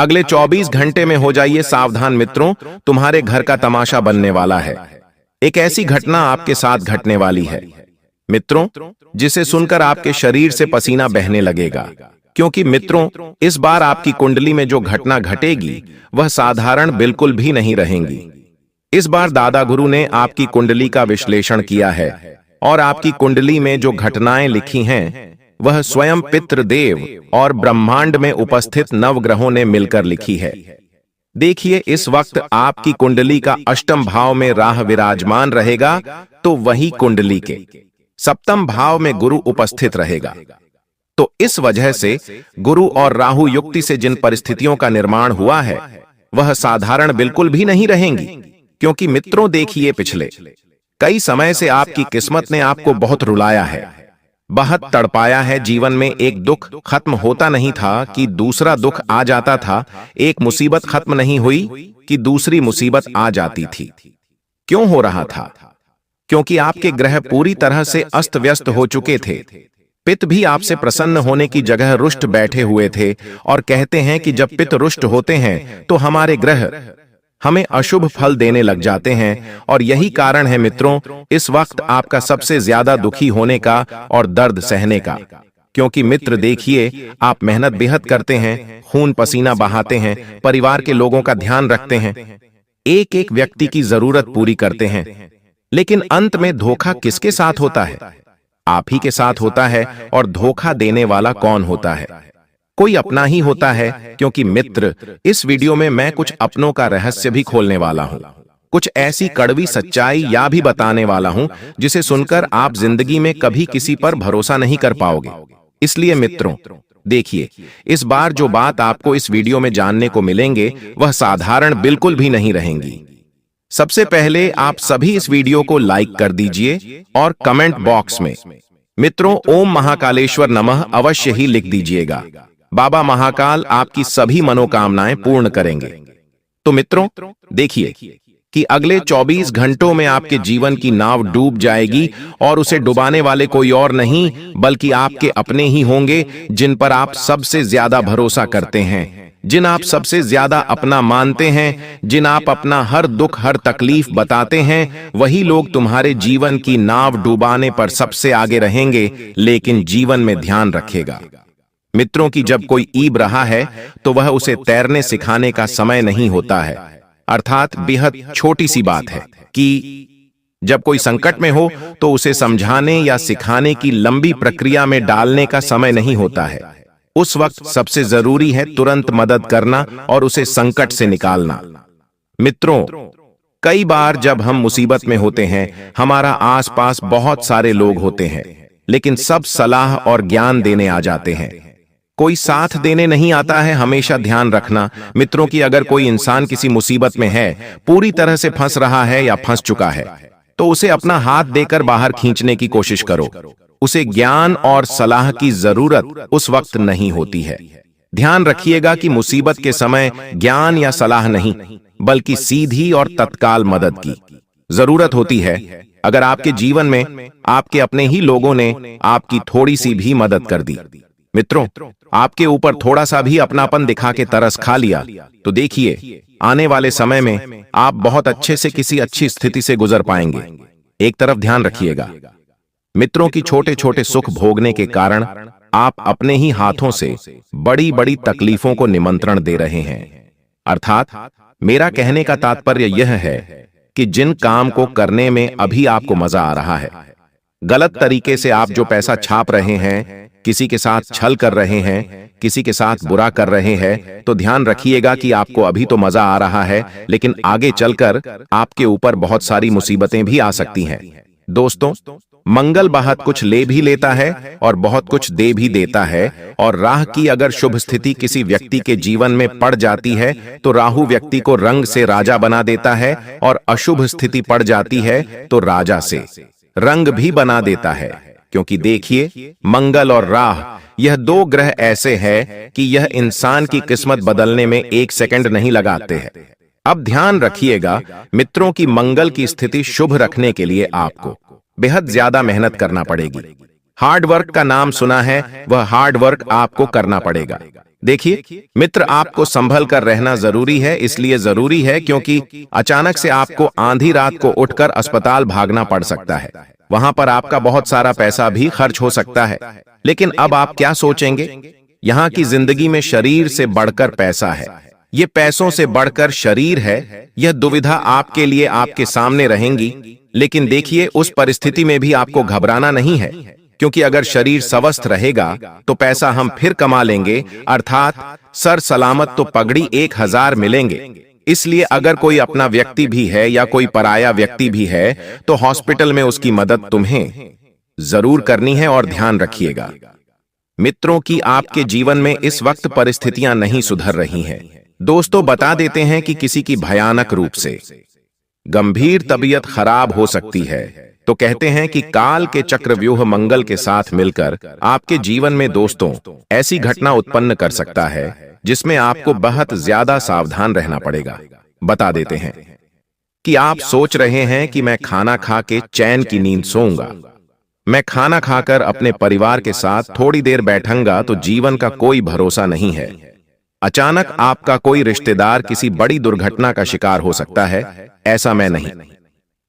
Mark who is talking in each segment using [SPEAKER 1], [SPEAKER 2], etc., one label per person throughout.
[SPEAKER 1] अगले 24 घंटे में हो जाइए सावधान मित्रों, तुम्हारे घर का तमाशा बनने वाला है। एक ऐसी घटना आपके साथ घटने वाली है मित्रों, जिसे सुनकर आपके शरीर से पसीना बहने लगेगा। क्योंकि मित्रों, इस बार आपकी कुंडली में जो घटना घटेगी वह साधारण बिल्कुल भी नहीं रहेंगी। इस बार दादा गुरु ने आपकी कुंडली का विश्लेषण किया है और आपकी कुंडली में जो घटनाएं लिखी हैं वह स्वयं पितृदेव और ब्रह्मांड में उपस्थित नवग्रहों ने मिलकर लिखी है। देखिए, इस वक्त आपकी कुंडली का अष्टम भाव में राहु विराजमान रहेगा, तो वही कुंडली के सप्तम भाव में गुरु उपस्थित रहेगा। तो इस वजह से गुरु और राहु युक्ति से जिन परिस्थितियों का निर्माण हुआ है वह साधारण बिल्कुल भी नहीं रहेंगी। क्योंकि मित्रों देखिए, पिछले कई समय से आपकी किस्मत ने आपको बहुत रुलाया है, बहुत तड़पाया है। जीवन में एक दुख खत्म होता नहीं था कि दूसरा दुख आ जाता था, एक मुसीबत खत्म नहीं हुई कि दूसरी मुसीबत आ जाती थी। क्यों हो रहा था? क्योंकि आपके ग्रह पूरी तरह से अस्त व्यस्त हो चुके थे। पित्त भी आपसे प्रसन्न होने की जगह रुष्ट बैठे हुए थे, और कहते हैं कि जब पित्त रुष्ट होते हैं तो हमारे ग्रह हमें अशुभ फल देने लग जाते हैं। और यही कारण है मित्रों, इस वक्त आपका सबसे ज्यादा दुखी होने का और दर्द सहने का। क्योंकि मित्र देखिए, आप मेहनत बेहद करते हैं, खून पसीना बहाते हैं, परिवार के लोगों का ध्यान रखते हैं, एक एक व्यक्ति की जरूरत पूरी करते हैं, लेकिन अंत में धोखा किसके साथ होता है? आप ही के साथ होता है। और धोखा देने वाला कौन होता है? कोई अपना ही होता है। क्योंकि मित्र, इस वीडियो में मैं कुछ अपनों का रहस्य भी खोलने वाला हूं, कुछ ऐसी कड़वी सच्चाई या भी बताने वाला हूं जिसे सुनकर आप जिंदगी में कभी किसी पर भरोसा नहीं कर पाओगे। इसलिए मित्रों देखिए, इस बार जो बात आपको इस वीडियो में जानने को मिलेंगे वह साधारण बिल्कुल भी नहीं रहेंगी। सबसे पहले आप सभी इस वीडियो को लाइक कर दीजिए और कमेंट बॉक्स में मित्रों ओम महाकालेश्वर नमः अवश्य ही लिख दीजिएगा। बाबा महाकाल आपकी सभी मनोकामनाएं पूर्ण करेंगे। तो मित्रों देखिए कि अगले 24 घंटों में आपके जीवन की नाव डूब जाएगी, और उसे डुबाने वाले कोई और नहीं बल्कि आपके अपने ही होंगे, जिन पर आप सबसे ज्यादा भरोसा करते हैं, जिन आप सबसे ज्यादा अपना मानते हैं, जिन आप अपना हर दुख हर तकलीफ बताते हैं। वही लोग तुम्हारे जीवन की नाव डुबाने पर सबसे आगे रहेंगे। लेकिन जीवन में ध्यान रखेगा मित्रों कि जब कोई ईब रहा है तो वह उसे तैरने सिखाने का समय नहीं होता है। अर्थात बेहद छोटी सी बात है कि जब कोई संकट में हो तो उसे समझाने या सिखाने की लंबी प्रक्रिया में डालने का समय नहीं होता है। उस वक्त सबसे जरूरी है तुरंत मदद करना और उसे संकट से निकालना। मित्रों, कई बार जब हम मुसीबत में होते हैं, हमारा आसपास बहुत सारे लोग होते हैं, लेकिन सब सलाह और ज्ञान देने आ जाते हैं, कोई साथ देने नहीं आता है। हमेशा ध्यान रखना मित्रों कि अगर कोई इंसान किसी मुसीबत में है, पूरी तरह से फंस रहा है या फंस चुका है, तो उसे अपना हाथ देकर बाहर खींचने की कोशिश करो। उसे ज्ञान और सलाह की जरूरत उस वक्त नहीं होती है। ध्यान रखिएगा कि मुसीबत के समय ज्ञान या सलाह नहीं बल्कि सीधी और तत्काल मदद की जरूरत होती है। अगर आपके जीवन में आपके अपने ही लोगों ने आपकी थोड़ी सी भी मदद कर दी, मित्रों आपके ऊपर थोड़ा सा भी अपनापन दिखा के तरस खा लिया, तो देखिए आने वाले समय में आप बहुत अच्छे से किसी अच्छी स्थिति से गुजर पाएंगे। एक तरफ ध्यान रखिएगा मित्रों की छोटे छोटे सुख भोगने के कारण आप अपने ही हाथों से बड़ी बड़ी तकलीफों को निमंत्रण दे रहे हैं। अर्थात मेरा कहने का तात्पर्य यह है कि जिन काम को करने में अभी आपको मजा आ रहा है, गलत तरीके से आप जो पैसा छाप रहे हैं, किसी के साथ छल कर रहे हैं, किसी के साथ बुरा कर रहे हैं, तो ध्यान रखिएगा कि आपको अभी तो मजा आ रहा है, लेकिन आगे चलकर आपके ऊपर बहुत सारी मुसीबतें भी आ सकती हैं। दोस्तों, मंगल बहुत कुछ ले भी लेता है और बहुत कुछ दे भी देता है। और राह की अगर शुभ स्थिति किसी व्यक्ति के जीवन में पड़ जाती है तो राहु व्यक्ति को रंग से राजा बना देता है, और अशुभ स्थिति पड़ जाती है तो राजा से रंग भी बना देता है। क्योंकि देखिए, मंगल और राह यह दो ग्रह ऐसे हैं कि यह इंसान की किस्मत बदलने में एक सेकंड नहीं लगाते हैं। अब ध्यान रखिएगा मित्रों की मंगल की स्थिति शुभ रखने के लिए आपको बेहद ज्यादा मेहनत करना पड़ेगी। हार्ड वर्क का नाम सुना है, वह हार्ड वर्क आपको करना पड़ेगा। देखिए मित्र, आपको संभल कर रहना जरूरी है, इसलिए जरूरी है क्योंकि अचानक से आपको आधी रात को उठकर अस्पताल भागना पड़ सकता है। वहां पर आपका बहुत सारा पैसा भी खर्च हो सकता है। लेकिन अब आप क्या सोचेंगे? यहाँ की जिंदगी में शरीर से बढ़कर पैसा है, ये पैसों से बढ़कर शरीर है। यह दुविधा आपके लिए आपके सामने रहेंगी। लेकिन देखिए, उस परिस्थिति में भी आपको घबराना नहीं है, क्योंकि अगर शरीर स्वस्थ रहेगा तो पैसा हम फिर कमा लेंगे, अर्थात सर सलामत तो पगड़ी 1000 मिलेंगे। इसलिए अगर कोई अपना व्यक्ति भी है या कोई पराया व्यक्ति भी है तो हॉस्पिटल में उसकी मदद तुम्हें जरूर करनी है। और ध्यान रखिएगा मित्रों कि आपके जीवन में इस वक्त परिस्थितियां नहीं सुधर रही हैं। दोस्तों, बता देते हैं कि किसी की भयानक रूप से गंभीर तबीयत खराब हो सकती है, तो कहते हैं कि काल के चक्रव्यूह मंगल के साथ मिलकर आपके जीवन में दोस्तों ऐसी घटना उत्पन्न कर सकता है जिसमें आपको बहुत ज्यादा सावधान रहना पड़ेगा। बता देते हैं कि आप सोच रहे हैं कि मैं खाना खा के चैन की नींद सोऊंगा, मैं खाना खाकर अपने परिवार के साथ थोड़ी देर बैठूंगा, तो जीवन का कोई भरोसा नहीं है। अचानक आपका कोई रिश्तेदार किसी बड़ी दुर्घटना का शिकार हो सकता है। ऐसा मैं नहीं।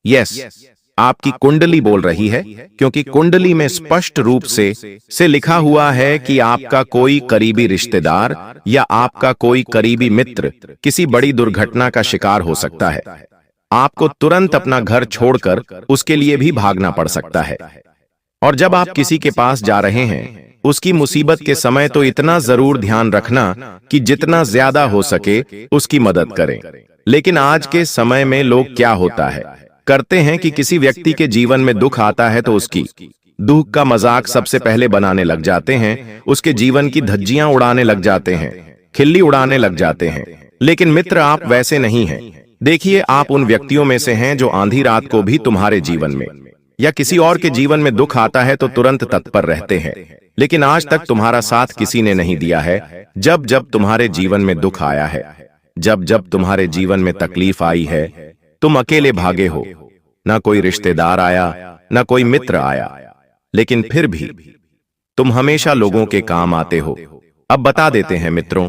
[SPEAKER 1] यस, आपकी कुंडली बोल रही है, क्योंकि कुंडली में स्पष्ट रूप से लिखा हुआ है कि आपका कोई करीबी रिश्तेदार या आपका कोई करीबी मित्र किसी बड़ी दुर्घटना का शिकार हो सकता है। आपको तुरंत अपना घर छोड़कर उसके लिए भी भागना पड़ सकता है। और जब आप किसी के पास जा रहे हैं उसकी मुसीबत के समय, तो इतना जरूर ध्यान रखना कि जितना ज्यादा हो सके उसकी मदद करें। लेकिन आज के समय में लोग क्या होता है करते हैं कि किसी व्यक्ति के जीवन में दुख आता है तो उसकी दुख का मजाक सबसे पहले बनाने लग जाते हैं, उसके जीवन की धज्जियां उड़ाने लग जाते हैं, खिल्ली उड़ाने लग जाते हैं। लेकिन मित्र, आप वैसे नहीं हैं। देखिए, आप उन व्यक्तियों में से हैं जो आधी रात को भी तुम्हारे जीवन में या किसी और के जीवन में दुख आता है तो तुरंत तत्पर रहते हैं। लेकिन आज तक तुम्हारा साथ किसी ने नहीं दिया है। जब जब तुम्हारे जीवन में दुख आया है, जब जब तुम्हारे जीवन में तकलीफ आई है, तुम अकेले भागे हो। ना कोई रिश्तेदार आया, ना कोई मित्र आया, लेकिन फिर भी तुम हमेशा लोगों के काम आते हो। अब बता देते हैं मित्रों,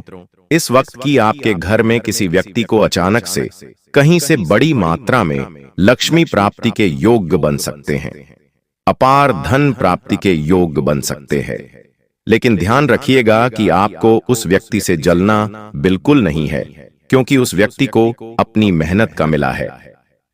[SPEAKER 1] इस वक्त की आपके घर में किसी व्यक्ति को अचानक से कहीं से बड़ी मात्रा में लक्ष्मी प्राप्ति के योग बन सकते हैं, अपार धन प्राप्ति के योग बन सकते हैं। लेकिन ध्यान रखिएगा कि आपको उस व्यक्ति से जलना बिल्कुल नहीं है, क्योंकि उस व्यक्ति को अपनी मेहनत का मिला है,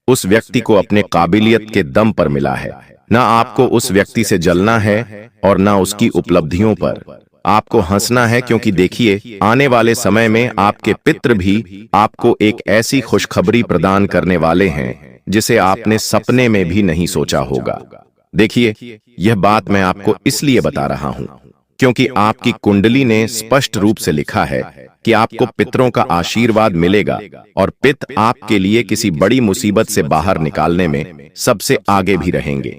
[SPEAKER 1] उस व्यक्ति को अपने काबिलियत के दम पर मिला है। ना आपको उस व्यक्ति से जलना है और ना उसकी उपलब्धियों पर आपको हंसना है, क्योंकि देखिए, आने वाले समय में आपके पितृ भी आपको एक ऐसी खुशखबरी प्रदान करने वाले हैं जिसे आपने सपने में भी नहीं सोचा होगा। देखिए, यह बात मैं आपको इसलिए बता रहा हूं क्योंकि आपकी कुंडली ने स्पष्ट रूप से लिखा है कि आपको पितरों का आशीर्वाद मिलेगा और पित्र आपके लिए किसी बड़ी मुसीबत से बाहर निकालने में सबसे आगे भी रहेंगे।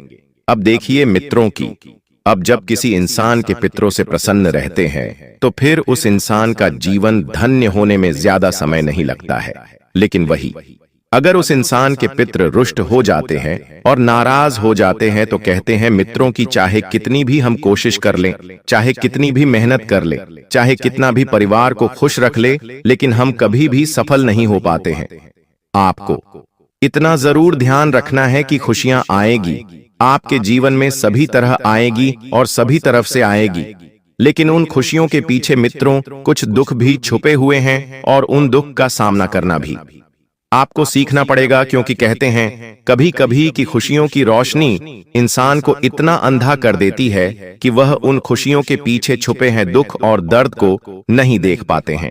[SPEAKER 1] अब देखिए मित्रों की, अब जब किसी इंसान के पितरों से प्रसन्न रहते हैं तो फिर उस इंसान का जीवन धन्य होने में ज्यादा समय नहीं लगता है। लेकिन वही अगर उस इंसान के पित्र रुष्ट हो जाते हैं और नाराज हो जाते हैं तो कहते हैं मित्रों की चाहे कितनी भी हम कोशिश कर लें, चाहे कितनी भी मेहनत कर लें, चाहे कितना भी परिवार को खुश रख ले, लेकिन हम कभी भी सफल नहीं हो पाते हैं। आपको इतना जरूर ध्यान रखना है कि खुशियां आएगी, आपके जीवन में सभी तरह आएगी और सभी तरफ से आएगी, लेकिन उन खुशियों के पीछे मित्रों कुछ दुख भी छुपे हुए हैं और उन दुख का सामना करना भी आपको सीखना पड़ेगा, क्योंकि कहते हैं कभी कभी कि खुशियों की रोशनी इंसान को इतना अंधा कर देती है कि वह उन खुशियों के पीछे छुपे हैं दुख और दर्द को नहीं देख पाते हैं।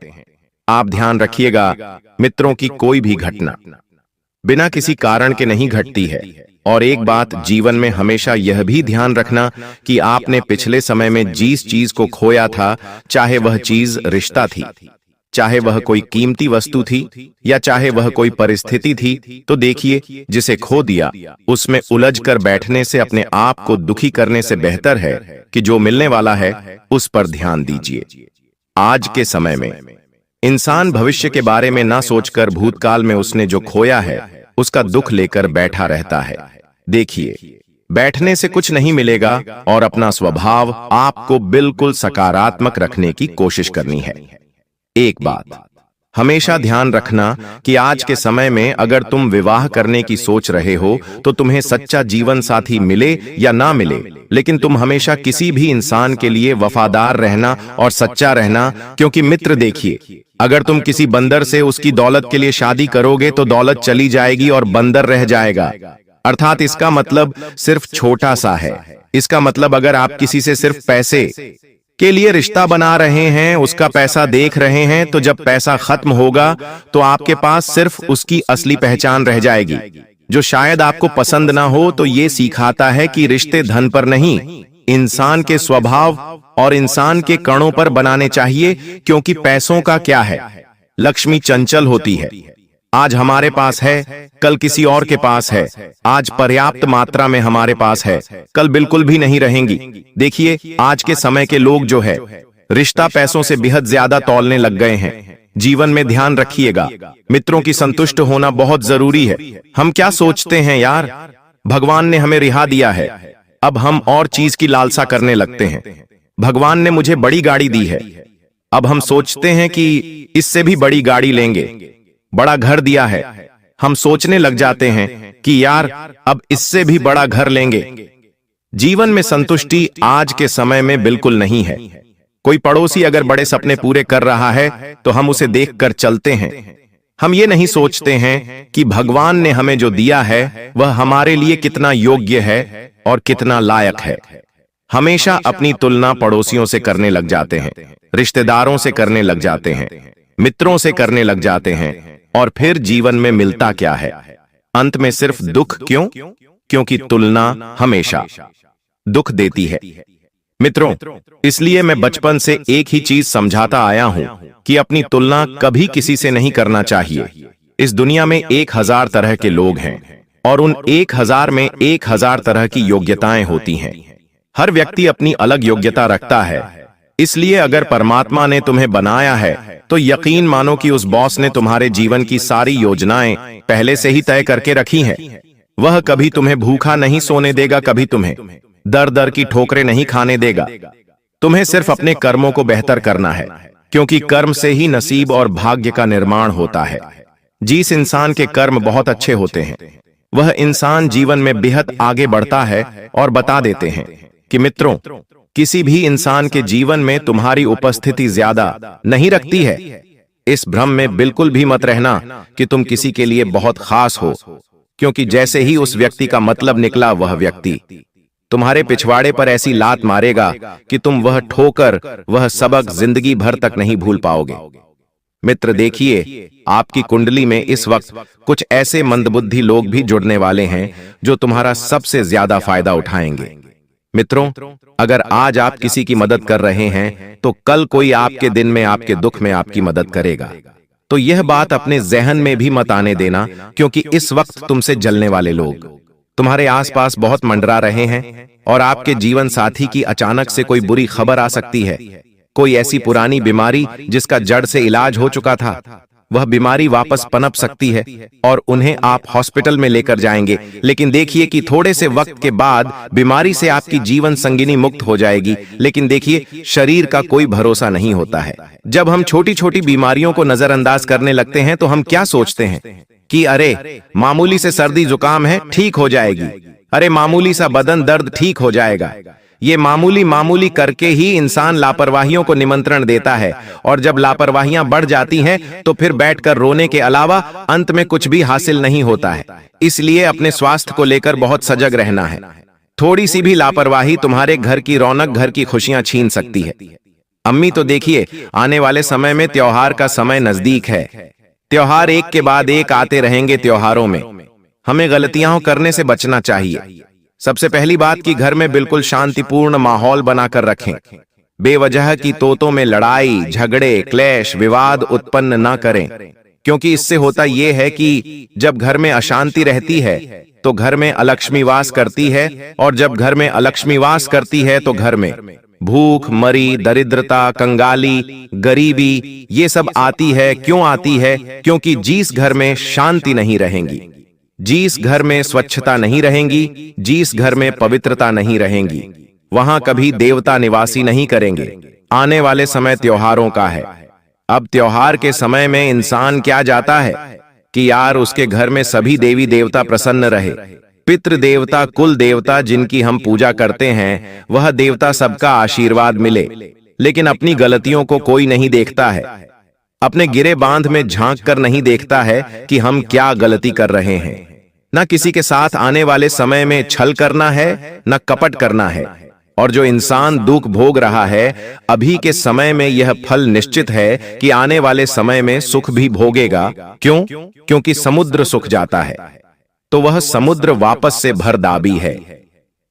[SPEAKER 1] आप ध्यान रखिएगा मित्रों की कोई भी घटना बिना किसी कारण के नहीं घटती है। और एक बात जीवन में हमेशा यह भी ध्यान रखना कि आपने पिछले समय में जिस चीज को खोया था, चाहे वह चीज रिश्ता थी, चाहे वह कोई कीमती वस्तु थी या चाहे वह कोई परिस्थिति थी, तो देखिए जिसे खो दिया उसमें उलझकर बैठने से अपने आप को दुखी करने से बेहतर है कि जो मिलने वाला है उस पर ध्यान दीजिए। आज के समय में इंसान भविष्य के बारे में ना सोचकर भूतकाल में उसने जो खोया है उसका दुख लेकर बैठा रहता है। देखिए, बैठने से कुछ नहीं मिलेगा और अपना स्वभाव आपको बिल्कुल सकारात्मक रखने की कोशिश करनी है। एक बात हमेशा ध्यान रखना कि आज के समय में अगर तुम विवाह करने की सोच रहे हो तो तुम्हें सच्चा जीवन साथी मिले या ना मिले, लेकिन तुम हमेशा किसी भी इंसान के लिए वफादार रहना और सच्चा रहना, क्योंकि मित्र देखिए, अगर तुम किसी बंदर से उसकी दौलत के लिए शादी करोगे तो दौलत चली जाएगी और बंदर रह जाएगा। अर्थात इसका मतलब सिर्फ छोटा सा है। इसका मतलब अगर आप किसी से सिर्फ पैसे के लिए रिश्ता बना रहे हैं, उसका पैसा देख रहे हैं, तो जब पैसा खत्म होगा तो आपके पास सिर्फ उसकी असली पहचान रह जाएगी, जो शायद आपको पसंद ना हो। तो ये सिखाता है कि रिश्ते धन पर नहीं, इंसान के स्वभाव और इंसान के कणों पर बनाने चाहिए, क्योंकि पैसों का क्या है, लक्ष्मी चंचल होती है। आज हमारे पास है, कल किसी और के पास है। आज पर्याप्त मात्रा में हमारे पास है, कल बिल्कुल भी नहीं रहेंगी। देखिए, आज के समय के लोग जो है रिश्ता पैसों से बेहद ज्यादा तौलने लग गए हैं। जीवन में ध्यान रखिएगा, मित्रों की संतुष्ट होना बहुत जरूरी है। हम क्या सोचते हैं यार, भगवान ने हमें रिहा दिया है, अब हम और चीज की लालसा करने लगते हैं। भगवान ने मुझे बड़ी गाड़ी दी है, अब हम सोचते हैं कि इससे भी बड़ी गाड़ी लेंगे। बड़ा घर दिया है, हम सोचने लग जाते हैं कि यार अब इससे भी बड़ा घर लेंगे। जीवन में संतुष्टि आज के समय में बिल्कुल नहीं है। कोई पड़ोसी अगर बड़े सपने पूरे कर रहा है तो हम उसे देखकर चलते हैं। हम ये नहीं सोचते हैं कि भगवान ने हमें जो दिया है वह हमारे लिए कितना योग्य है और कितना लायक है। हमेशा अपनी तुलना पड़ोसियों से करने लग जाते हैं, रिश्तेदारों से करने लग जाते हैं, मित्रों से करने लग जाते हैं, और फिर जीवन में मिलता क्या है? अंत में सिर्फ दुख। क्यों? क्योंकि तुलना हमेशा दुख देती है। मित्रों, इसलिए मैं बचपन से एक ही चीज समझाता आया हूं कि अपनी तुलना कभी किसी से नहीं करना चाहिए। इस दुनिया में 1000 तरह के लोग हैं और उन 1000 में 1000 तरह की योग्यताएं होती हैं। हर व्यक्ति अपनी अलग योग्यता रखता है। इसलिए अगर परमात्मा ने तुम्हें बनाया है तो यकीन मानो कि उस बॉस ने तुम्हारे जीवन की सारी योजनाएं पहले से ही तय करके रखी हैं। वह कभी तुम्हें भूखा नहीं सोने देगा, कभी तुम्हें दर दर की ठोकरें नहीं खाने देगा। तुम्हें सिर्फ अपने कर्मों को बेहतर करना है, क्योंकि कर्म से ही नसीब और भाग्य का निर्माण होता है। जिस इंसान के कर्म बहुत अच्छे होते हैं वह इंसान जीवन में बेहद आगे बढ़ता है और बता देते हैं कि मित्रों, किसी भी इंसान के जीवन में तुम्हारी उपस्थिति ज्यादा नहीं रखती है। इस भ्रम में बिल्कुल भी मत रहना कि तुम किसी के लिए बहुत खास हो, क्योंकि जैसे ही उस व्यक्ति का मतलब निकला वह व्यक्ति तुम्हारे पिछवाड़े पर ऐसी लात मारेगा कि तुम वह ठोकर, वह सबक जिंदगी भर तक नहीं भूल पाओगे। मित्र देखिए, आपकी कुंडली में इस वक्त कुछ ऐसे मंदबुद्धि लोग भी जुड़ने वाले हैं जो तुम्हारा सबसे ज्यादा फायदा उठाएंगे। मित्रों, अगर आज आप किसी की मदद कर रहे हैं तो कल कोई आपके दिन में, आपके दुख में आपकी मदद करेगा। तो यह बात अपने जहन में भी मत आने देना, क्योंकि इस वक्त तुमसे जलने वाले लोग तुम्हारे आसपास बहुत मंडरा रहे हैं और आपके जीवन साथी की अचानक से कोई बुरी खबर आ सकती है। कोई ऐसी पुरानी बीमारी जिसका जड़ से इलाज हो चुका था, वह बीमारी वापस पनप सकती है और उन्हें आप हॉस्पिटल में लेकर जाएंगे। लेकिन देखिए कि थोड़े से वक्त के बाद बीमारी से आपकी जीवन संगिनी मुक्त हो जाएगी। लेकिन देखिए, शरीर का कोई भरोसा नहीं होता है। जब हम छोटी छोटी बीमारियों को नजरअंदाज करने लगते हैं तो हम क्या सोचते हैं कि अरे मामूली से सर्दी जुकाम है, ठीक हो जाएगी। अरे मामूली सा बदन दर्द, ठीक हो जाएगा। ये मामूली मामूली करके ही इंसान लापरवाहियों को निमंत्रण देता है, और जब लापरवाहियां बढ़ जाती हैं तो फिर बैठकर रोने के अलावा अंत में कुछ भी हासिल नहीं होता है। इसलिए अपने स्वास्थ्य को लेकर बहुत सजग रहना है। थोड़ी सी भी लापरवाही तुम्हारे घर की रौनक, घर की खुशियां छीन सकती है। अम्मी, तो देखिए, आने वाले समय में त्योहार का समय नजदीक है। त्योहार एक के बाद एक आते रहेंगे। त्योहारों में हमें गलतियां करने से बचना चाहिए। सबसे पहली बात कि घर में बिल्कुल शांतिपूर्ण माहौल बनाकर रखें। बेवजह की तोतों में लड़ाई, झगड़े, क्लेश, विवाद उत्पन्न न करें, क्योंकि इससे होता यह है कि जब घर में अशांति रहती है तो घर में अलक्ष्मी वास करती है, और जब घर में अलक्ष्मी वास करती है तो घर में भूख, मरी, दरिद्रता, कंगाली, गरीबी, ये सब आती है। क्यों आती है? क्योंकि जिस घर में शांति नहीं रहेंगी, जिस घर में स्वच्छता नहीं रहेंगी, जिस घर में पवित्रता नहीं रहेंगी, वहां कभी देवता निवासी नहीं करेंगे। आने वाले समय त्योहारों का है। अब त्योहार के समय में इंसान क्या जाता है कि यार उसके घर में सभी देवी देवता प्रसन्न रहे। पितृ देवता, कुल देवता जिनकी हम पूजा करते हैं, वह देवता सबका आशीर्वाद मिले। लेकिन अपनी गलतियों को कोई नहीं देखता है। अपने गिरे बांध में झांक कर नहीं देखता है कि हम क्या गलती कर रहे हैं। न किसी के साथ आने वाले समय में छल करना है, न कपट करना है। और जो इंसान दुख भोग रहा है, अभी के समय में यह फल निश्चित है कि आने वाले समय में सुख भी भोगेगा। क्यों? क्योंकि समुद्र सूख जाता है तो वह समुद्र वापस से भर दाबी है।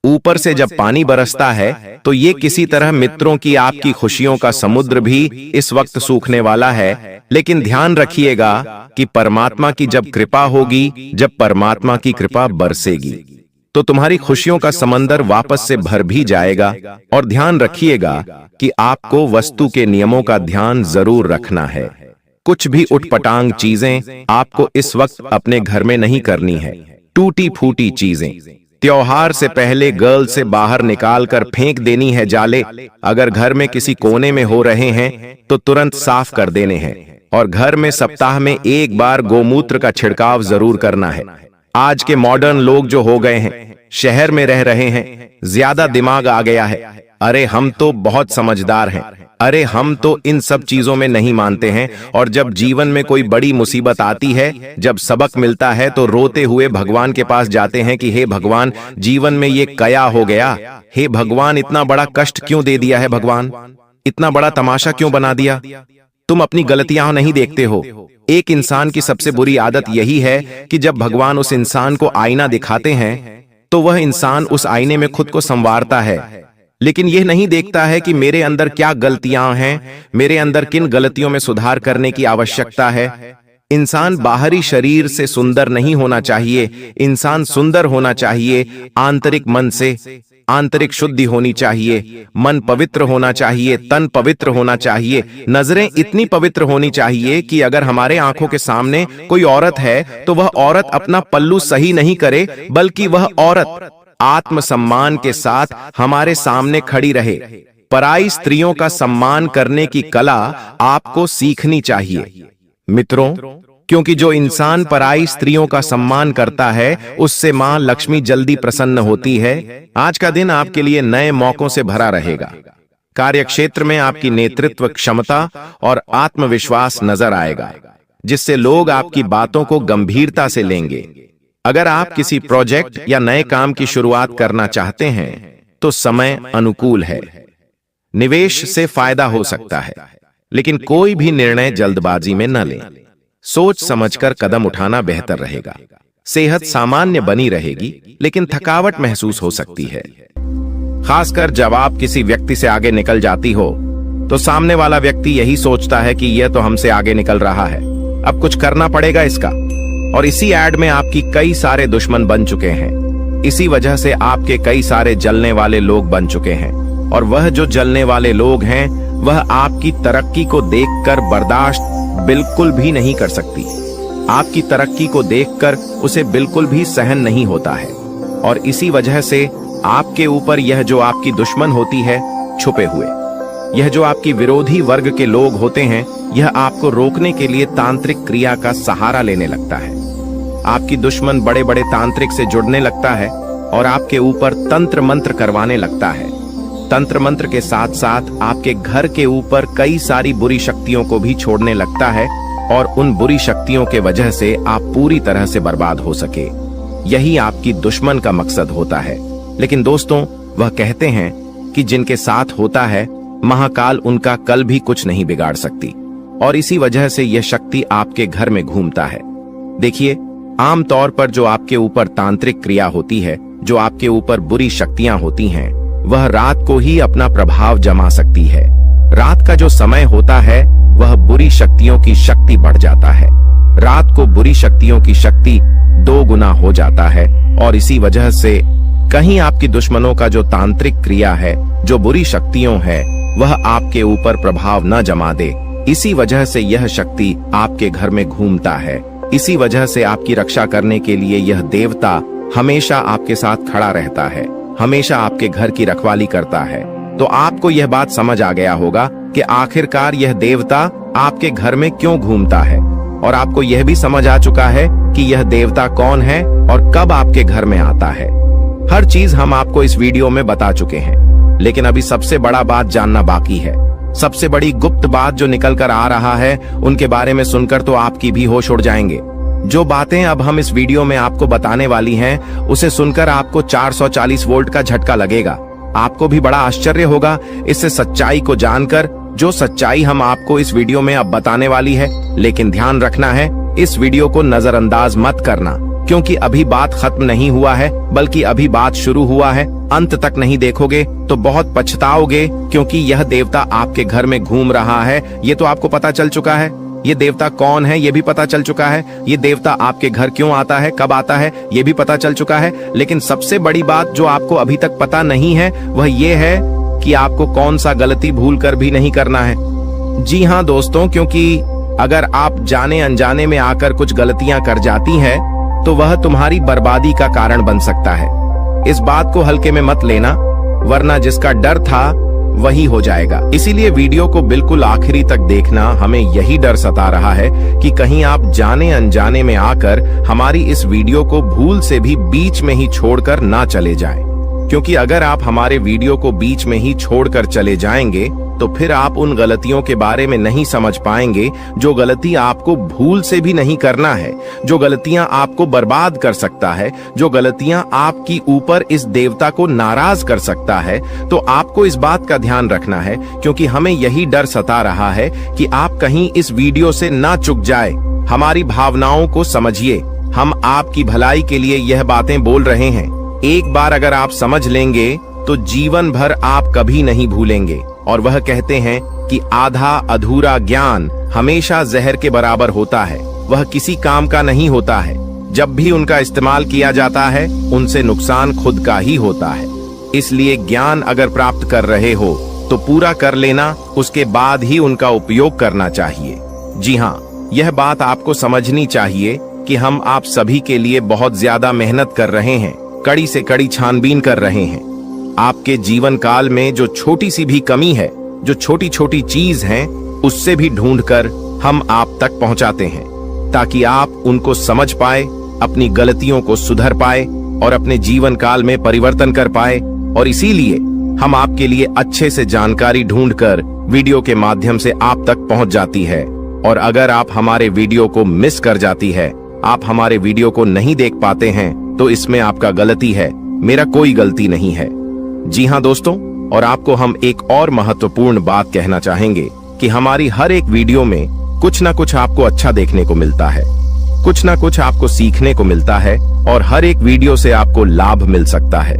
[SPEAKER 1] ऊपर से जब पानी बरसता है तो ये किसी तरह मित्रों की, आपकी खुशियों का समुद्र भी इस वक्त सूखने वाला है। लेकिन ध्यान रखिएगा कि परमात्मा की जब कृपा होगी, जब परमात्मा की कृपा बरसेगी, तो तुम्हारी खुशियों का समंदर वापस से भर भी जाएगा। और ध्यान रखिएगा कि आपको वस्तु के नियमों का ध्यान जरूर रखना है। कुछ भी उटपटांग चीजें आपको इस वक्त अपने घर में नहीं करनी है। टूटी फूटी चीजें त्योहार से पहले गर्ल से बाहर निकाल कर फेंक देनी है जाले। अगर घर में किसी कोने में हो रहे हैं तो तुरंत साफ कर देने हैं। और घर में सप्ताह में एक बार गोमूत्र का छिड़काव जरूर करना है। आज के मॉडर्न लोग जो हो गए हैं, शहर में रह रहे हैं, ज्यादा दिमाग आ गया है। अरे हम तो बहुत समझदार हैं, अरे हम तो इन सब चीजों में नहीं मानते हैं। और जब जीवन में कोई बड़ी मुसीबत आती है, जब सबक मिलता है, तो रोते हुए भगवान के पास जाते हैं कि हे भगवान, जीवन में ये क्या हो गया। हे भगवान, इतना बड़ा कष्ट क्यों दे दिया है भगवान, इतना बड़ा तमाशा क्यों बना दिया। तुम अपनी गलतियां नहीं देखते हो। एक इंसान की सबसे बुरी आदत यही है कि जब भगवान उस इंसान को आईना दिखाते हैं तो वह इंसान उस आईने में खुद को संवारता है, लेकिन यह नहीं देखता है कि मेरे अंदर क्या गलतियां हैं, मेरे अंदर किन गलतियों में सुधार करने की आवश्यकता है। इंसान बाहरी शरीर से सुंदर नहीं होना चाहिए, इंसान सुंदर होना चाहिए आंतरिक मन से। आंतरिक शुद्धि होनी चाहिए, मन पवित्र होना चाहिए, तन पवित्र होना चाहिए, नजरें इतनी पवित्र होनी चाहिए कि अगर हमारे आंखों के सामने कोई औरत है तो वह औरत अपना पल्लू सही नहीं करे, बल्कि वह औरत आत्मसम्मान के साथ हमारे सामने खड़ी रहे। पराई स्त्रियों का सम्मान करने की कला आपको सीखनी चाहिए मित्रों, क्योंकि जो इंसान पराई स्त्रियों का सम्मान करता है, उससे मां लक्ष्मी जल्दी प्रसन्न होती है। आज का दिन आपके लिए नए मौकों से भरा रहेगा। कार्यक्षेत्र में आपकी नेतृत्व क्षमता और आत्मविश्वास नजर आएगा, जिससे लोग आपकी बातों को गंभीरता से लेंगे। अगर आप किसी प्रोजेक्ट या नए काम की शुरुआत करना चाहते हैं तो समय अनुकूल है। निवेश से फायदा हो सकता है, लेकिन कोई भी निर्णय जल्दबाजी में न लें। सोच समझकर कदम उठाना बेहतर रहेगा। सेहत सामान्य बनी रहेगी, लेकिन थकावट महसूस हो सकती है। खासकर जब आप किसी व्यक्ति से आगे निकल जाती हो तो सामने वाला व्यक्ति यही सोचता है कि यह तो हमसे आगे निकल रहा है, अब कुछ करना पड़ेगा इसका। और इसी एड में आपकी कई सारे दुश्मन बन चुके हैं। इसी वजह से आपके कई सारे जलने वाले लोग बन चुके हैं। और वह जो जलने वाले लोग हैं, वह आपकी तरक्की को देखकर बर्दाश्त बिल्कुल भी नहीं कर सकती। आपकी तरक्की को देखकर उसे बिल्कुल भी सहन नहीं होता है। और इसी वजह से आपके ऊपर यह जो आपकी दुश्मन होती है छुपे हुए, यह जो आपकी विरोधी वर्ग के लोग होते हैं, यह आपको रोकने के लिए तांत्रिक क्रिया का सहारा लेने लगता है। आपकी दुश्मन बड़े बड़े तांत्रिक से जुड़ने लगता है और आपके ऊपर तंत्र मंत्र करवाने लगता है। तंत्र मंत्र के साथ साथ आपके घर के ऊपर कई सारी बुरी शक्तियों को भी छोड़ने लगता है, और उन बुरी शक्तियों के वजह से आप पूरी तरह से बर्बाद हो सके। यही आपकी दुश्मन का मकसद होता है। लेकिन दोस्तों, वह कहते हैं कि जिनके साथ होता है, महाकाल उनका कल भी कुछ नहीं बिगाड़ सकती। और इसी वजह से यह शक्ति आपके घर में घूमता है। देखिए, आमतौर पर जो आपके ऊपर तांत्रिक क्रिया होती है, जो आपके ऊपर बुरी शक्तियां होती हैं, वह रात को ही अपना प्रभाव जमा सकती है। रात का जो समय होता है, वह बुरी शक्तियों की शक्ति बढ़ जाता है। रात को बुरी शक्तियों की शक्ति 2 गुना हो जाता है। और इसी वजह से कहीं आपकी दुश्मनों का जो तांत्रिक क्रिया है, जो बुरी शक्तियों है, वह आपके ऊपर प्रभाव न जमा दे। इसी वजह से यह शक्ति आपके घर में घूमता है इसी वजह से आपकी रक्षा करने के लिए यह देवता हमेशा आपके साथ खड़ा रहता है, हमेशा आपके घर की रखवाली करता है। तो आपको यह बात समझ आ गया होगा कि आखिरकार यह देवता आपके घर में क्यों घूमता है, और आपको यह भी समझ आ चुका है कि यह देवता कौन है और कब आपके घर में आता है। हर चीज हम आपको इस वीडियो में बता चुके हैं, लेकिन अभी सबसे बड़ा बात जानना बाकी है। सबसे बड़ी गुप्त बात जो निकल कर आ रहा है, उनके बारे में सुनकर तो आपकी भी होश उड़ जाएंगे। जो बातें अब हम इस वीडियो में आपको बताने वाली हैं, उसे सुनकर आपको 440 वोल्ट का झटका लगेगा। आपको भी बड़ा आश्चर्य होगा इससे सच्चाई को जानकर, जो सच्चाई हम आपको इस वीडियो में अब बताने वाली है। लेकिन ध्यान रखना है, इस वीडियो को नजरअंदाज मत करना, क्योंकि अभी बात खत्म नहीं हुआ है, बल्कि अभी बात शुरू हुआ है। अंत तक नहीं देखोगे तो बहुत पछताओगे, क्योंकि यह देवता आपके घर में घूम रहा है ये तो आपको पता चल चुका है। ये देवता कौन है ये भी पता चल चुका है। ये देवता आपके घर क्यों आता है, कब आता है, ये भी पता चल चुका है। लेकिन सबसे बड़ी बात जो आपको अभी तक पता नहीं है, वह ये है कि आपको कौन सा गलती भूल कर भी नहीं करना है। जी हाँ दोस्तों, क्योंकि अगर आप जाने अनजाने में आकर कुछ गलतियां कर जाती हैं, तो वह तुम्हारी बर्बादी का कारण बन सकता है। इस बात को हल्के में मत लेना, वरना जिसका डर था वही हो जाएगा। इसीलिए वीडियो को बिल्कुल आखिरी तक देखना। हमें यही डर सता रहा है कि कहीं आप जाने अनजाने में आकर हमारी इस वीडियो को भूल से भी बीच में ही छोड़कर ना चले जाएं। क्योंकि अगर आप हमारे वीडियो को बीच में ही छोड़कर चले जाएंगे, तो फिर आप उन गलतियों के बारे में नहीं समझ पाएंगे जो गलती आपको भूल से भी नहीं करना है, जो गलतियां आपको बर्बाद कर सकता है, जो गलतियां आपकी ऊपर इस देवता को नाराज कर सकता है। तो आपको इस बात का ध्यान रखना है, क्योंकि हमें यही डर सता रहा है कि आप कहीं इस वीडियो से ना चूक जाए। हमारी भावनाओं को समझिए, हम आपकी भलाई के लिए यह बातें बोल रहे हैं। एक बार अगर आप समझ लेंगे तो जीवन भर आप कभी नहीं भूलेंगे। और वह कहते हैं कि आधा अधूरा ज्ञान हमेशा जहर के बराबर होता है, वह किसी काम का नहीं होता है। जब भी उनका इस्तेमाल किया जाता है, उनसे नुकसान खुद का ही होता है। इसलिए ज्ञान अगर प्राप्त कर रहे हो तो पूरा कर लेना, उसके बाद ही उनका उपयोग करना चाहिए। जी हाँ, यह बात आपको समझनी चाहिए कि हम आप सभी के लिए बहुत ज्यादा मेहनत कर रहे हैं, कड़ी से कड़ी छानबीन कर रहे हैं। आपके जीवन काल में जो छोटी सी भी कमी है, जो छोटी छोटी चीज है, उससे भी ढूंढकर हम आप तक पहुंचाते हैं, ताकि आप उनको समझ पाए, अपनी गलतियों को सुधर पाए और अपने जीवन काल में परिवर्तन कर पाए। और इसीलिए हम आपके लिए अच्छे से जानकारी ढूंढकर वीडियो के माध्यम से आप तक पहुंच जाती है। और अगर आप हमारे वीडियो को मिस कर जाती है, आप हमारे वीडियो को नहीं देख पाते हैं, तो इसमें आपका गलती है, मेरा कोई गलती नहीं है। जी हाँ दोस्तों, और आपको हम एक और महत्वपूर्ण बात कहना चाहेंगे कि हमारी हर एक वीडियो में कुछ ना कुछ आपको अच्छा देखने को मिलता है, कुछ ना कुछ आपको सीखने को मिलता है, और हर एक वीडियो से आपको लाभ मिल सकता है।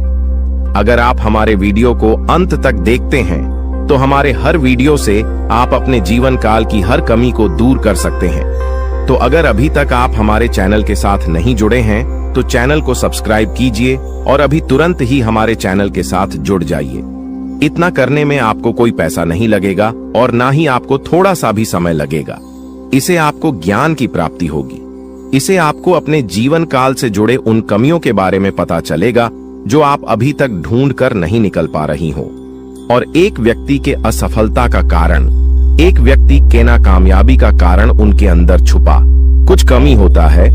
[SPEAKER 1] अगर आप हमारे वीडियो को अंत तक देखते हैं, तो हमारे हर वीडियो से आप अपने जीवन काल की हर कमी को दूर कर सकते हैं। तो अगर अभी तक आप हमारे चैनल के साथ नहीं जुड़े हैं, तो चैनल को सब्सक्राइब कीजिए और अभी तुरंत ही हमारे चैनल के साथ जुड़ जाइए। इतना करने में आपको कोई पैसा नहीं लगेगा और ना ही आपको थोड़ा सा भी समय लगेगा। इसे आपको ज्ञान की प्राप्ति होगी। इसे आपको अपने जीवन काल से जुड़े उन कमियों के बारे में पता चलेगा जो आप अभी तक ढूंढ कर नहीं निकल पा रही हो। और एक व्यक्ति के असफलता का कारण, एक व्यक्ति के नाकामयाबी का कारण उनके अंदर छुपा कुछ कमी होता है।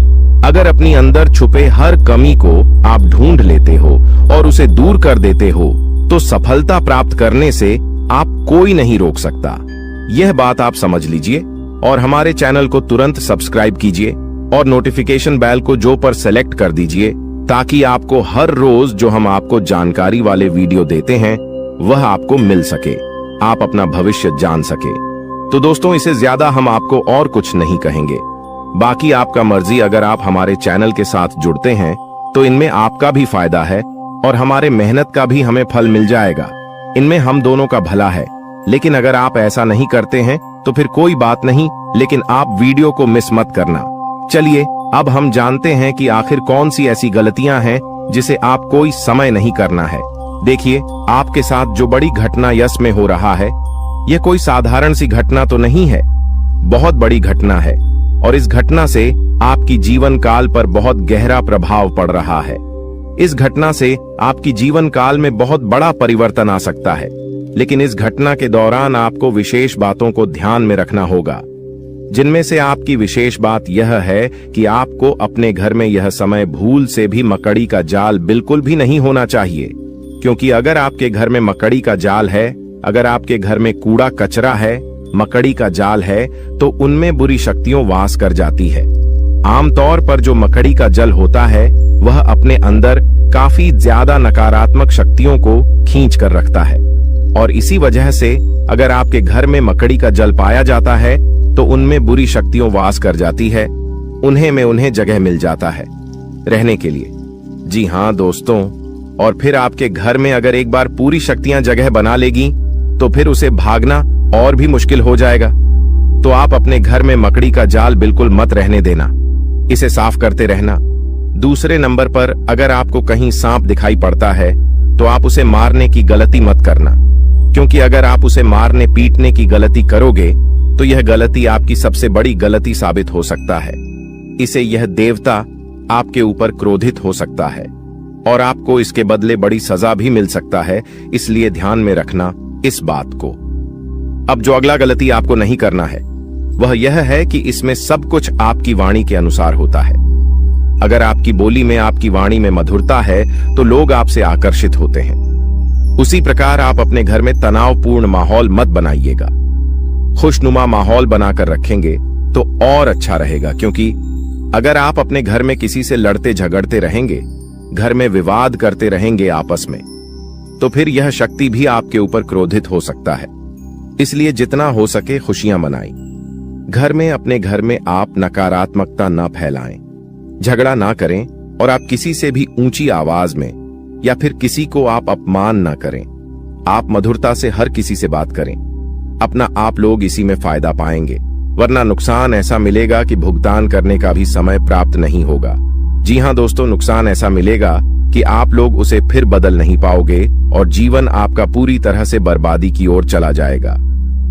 [SPEAKER 1] अगर अपनी अंदर छुपे हर कमी को आप ढूंढ लेते हो और उसे दूर कर देते हो, तो सफलता प्राप्त करने से आप कोई नहीं रोक सकता। यह बात आप समझ लीजिए और हमारे चैनल को तुरंत सब्सक्राइब कीजिए और नोटिफिकेशन बेल को जो पर सेलेक्ट कर दीजिए, ताकि आपको हर रोज जो हम आपको जानकारी वाले वीडियो देते हैं वह आपको मिल सके, आप अपना भविष्य जान सके। तो दोस्तों, इसे ज्यादा हम आपको और कुछ नहीं कहेंगे। बाकी आपका मर्जी। अगर आप हमारे चैनल के साथ जुड़ते हैं तो इनमें आपका भी फायदा है और हमारे मेहनत का भी हमें फल मिल जाएगा। इनमें हम दोनों का भला है। लेकिन अगर आप ऐसा नहीं करते हैं तो फिर कोई बात नहीं, लेकिन आप वीडियो को मिस मत करना। चलिए अब हम जानते हैं कि आखिर कौन सी ऐसी गलतियां हैं जिसे आप कोई समय नहीं करना है। देखिए, आपके साथ जो बड़ी घटना यश में हो रहा है, यह कोई साधारण सी घटना तो नहीं है, बहुत बड़ी घटना है। और इस घटना से आपकी जीवन काल पर बहुत गहरा प्रभाव पड़ रहा है। इस घटना से आपकी जीवन काल में बहुत बड़ा परिवर्तन आ सकता है, लेकिन इस घटना के दौरान आपको विशेष बातों को ध्यान में रखना होगा, जिनमें से आपकी विशेष बात यह है कि आपको अपने घर में यह समय भूल से भी मकड़ी का जाल बिल्कुल भी नहीं होना चाहिए, क्योंकि अगर आपके घर में मकड़ी का जाल है, अगर आपके घर में कूड़ा कचरा है, मकड़ी का जाल है, तो उनमें बुरी शक्तियां वास कर जाती है। आमतौर पर जो मकड़ी का जल होता है वह अपने अंदर काफी ज्यादा नकारात्मक शक्तियों को खींच कर रखता है, और इसी वजह से अगर आपके घर में मकड़ी का जल पाया जाता है तो उनमें बुरी शक्तियां वास कर जाती है, उन्हें जगह मिल जाता है रहने के लिए। जी हाँ दोस्तों, और फिर आपके घर में अगर एक बार पूरी शक्तियां जगह बना लेगी तो फिर उसे भागना और भी मुश्किल हो जाएगा। तो आप अपने घर में मकड़ी का जाल बिल्कुल मत रहने देना, इसे साफ करते रहना। दूसरे नंबर पर अगर आपको कहीं सांप दिखाई पड़ता है तो आप उसे मारने की गलती मत करना, क्योंकि अगर आप उसे मारने पीटने की गलती करोगे तो यह गलती आपकी सबसे बड़ी गलती साबित हो सकता है। इसे यह देवता आपके ऊपर क्रोधित हो सकता है और आपको इसके बदले बड़ी सजा भी मिल सकता है, इसलिए ध्यान में रखना इस बात को। अब जो अगला गलती आपको नहीं करना है वह यह है कि इसमें सब कुछ आपकी वाणी के अनुसार होता है। अगर आपकी बोली में, आपकी वाणी में मधुरता है तो लोग आपसे आकर्षित होते हैं। उसी प्रकार आप अपने घर में तनावपूर्ण माहौल मत बनाइएगा, खुशनुमा माहौल बनाकर रखेंगे तो और अच्छा रहेगा, क्योंकि अगर आप अपने घर में किसी से लड़ते झगड़ते रहेंगे, घर में विवाद करते रहेंगे आपस में, तो फिर यह शक्ति भी आपके ऊपर क्रोधित हो सकता है। इसलिए जितना हो सके खुशियां मनाएं। घर में, अपने घर में आप नकारात्मकता न फैलाएं, झगड़ा ना करें, और आप किसी से भी ऊंची आवाज में या फिर किसी को आप अपमान ना करें। आप मधुरता से हर किसी से बात करें, अपना आप लोग इसी में फायदा पाएंगे, वरना नुकसान ऐसा मिलेगा कि भुगतान करने का भी समय प्राप्त नहीं होगा। जी हाँ दोस्तों, नुकसान ऐसा मिलेगा कि आप लोग उसे फिर बदल नहीं पाओगे और जीवन आपका पूरी तरह से बर्बादी की ओर चला जाएगा।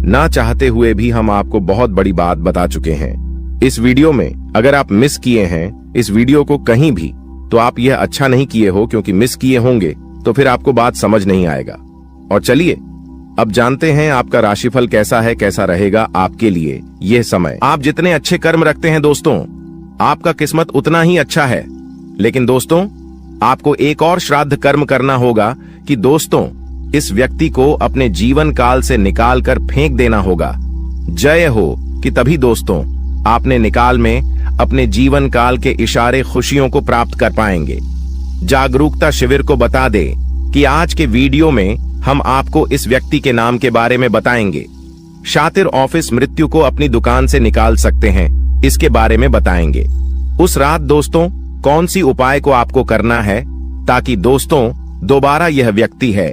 [SPEAKER 1] ना चाहते हुए भी हम आपको बहुत बड़ी बात बता चुके हैं इस वीडियो में। अगर आप मिस किए हैं इस वीडियो को कहीं भी, तो आप यह अच्छा नहीं किए हो, क्योंकि मिस किए होंगे तो फिर आपको बात समझ नहीं आएगा। और चलिए अब जानते हैं आपका राशिफल कैसा है, कैसा रहेगा आपके लिए यह समय। आप जितने अच्छे कर्म रखते हैं दोस्तों, आपका किस्मत उतना ही अच्छा है। लेकिन दोस्तों, आपको एक और श्राद्ध कर्म करना होगा कि दोस्तों इस व्यक्ति को अपने जीवन काल से निकाल कर फेंक देना होगा। जय हो कि तभी दोस्तों आपने निकाल में अपने जीवन काल के इशारे खुशियों को प्राप्त कर पाएंगे। जागरूकता शिविर को बता दे कि आज के वीडियो में हम आपको इस व्यक्ति के नाम के बारे में बताएंगे। शातिर ऑफिस मृत्यु को अपनी दुकान से निकाल सकते हैं, इसके बारे में बताएंगे। उस रात दोस्तों कौन सी उपाय को आपको करना है ताकि दोस्तों दोबारा यह व्यक्ति है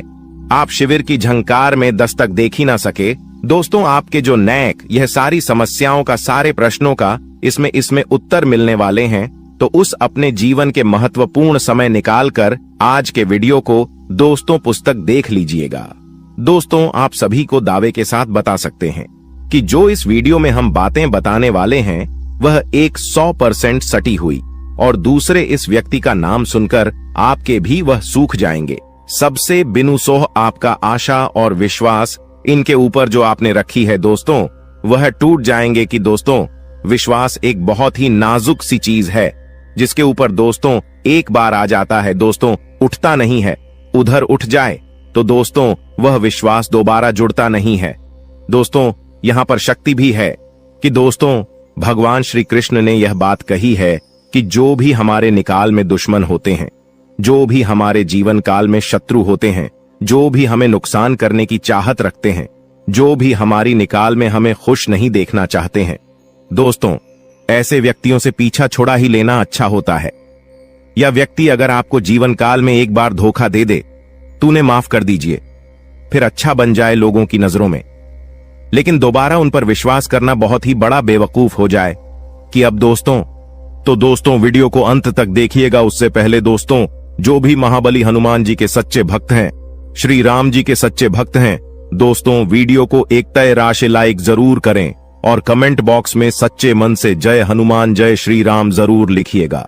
[SPEAKER 1] आप शिविर की झंकार में दस्तक देख ही ना सके। दोस्तों आपके जो नैक यह सारी समस्याओं का, सारे प्रश्नों का इसमें उत्तर मिलने वाले हैं। तो उस अपने जीवन के महत्वपूर्ण समय निकालकर आज के वीडियो को दोस्तों पुस्तक देख लीजिएगा। दोस्तों आप सभी को दावे के साथ बता सकते हैं कि जो इस वीडियो में हम बातें बताने वाले हैं वह 100% सटी हुई, और दूसरे इस व्यक्ति का नाम सुनकर आपके भी वह सूख जाएंगे। सबसे बिनुसोह आपका आशा और विश्वास इनके ऊपर जो आपने रखी है दोस्तों, वह टूट जाएंगे। कि दोस्तों विश्वास एक बहुत ही नाजुक सी चीज है, जिसके ऊपर दोस्तों एक बार आ जाता है दोस्तों उठता नहीं है। उधर उठ जाए तो दोस्तों वह विश्वास दोबारा जुड़ता नहीं है। दोस्तों यहाँ पर शक्ति भी है कि दोस्तों भगवान श्री कृष्ण ने यह बात कही है कि जो भी हमारे निकाल में दुश्मन होते हैं, जो भी हमारे जीवन काल में शत्रु होते हैं, जो भी हमें नुकसान करने की चाहत रखते हैं, जो भी हमारी निकाल में हमें खुश नहीं देखना चाहते हैं, दोस्तों ऐसे व्यक्तियों से पीछा छुड़ा ही लेना अच्छा होता है। यह व्यक्ति अगर आपको जीवन काल में एक बार धोखा दे दे तो उन्हें माफ कर दीजिए, फिर अच्छा बन जाए लोगों की नजरों में, लेकिन दोबारा उन पर विश्वास करना बहुत ही बड़ा बेवकूफ हो जाए। कि अब दोस्तों वीडियो को अंत तक देखिएगा। उससे पहले दोस्तों जो भी महाबली हनुमान जी के सच्चे भक्त हैं, श्री राम जी के सच्चे भक्त हैं, दोस्तों वीडियो को एक तय राशि लाइक जरूर करें, और कमेंट बॉक्स में सच्चे मन से जय हनुमान जय श्री राम जरूर लिखिएगा।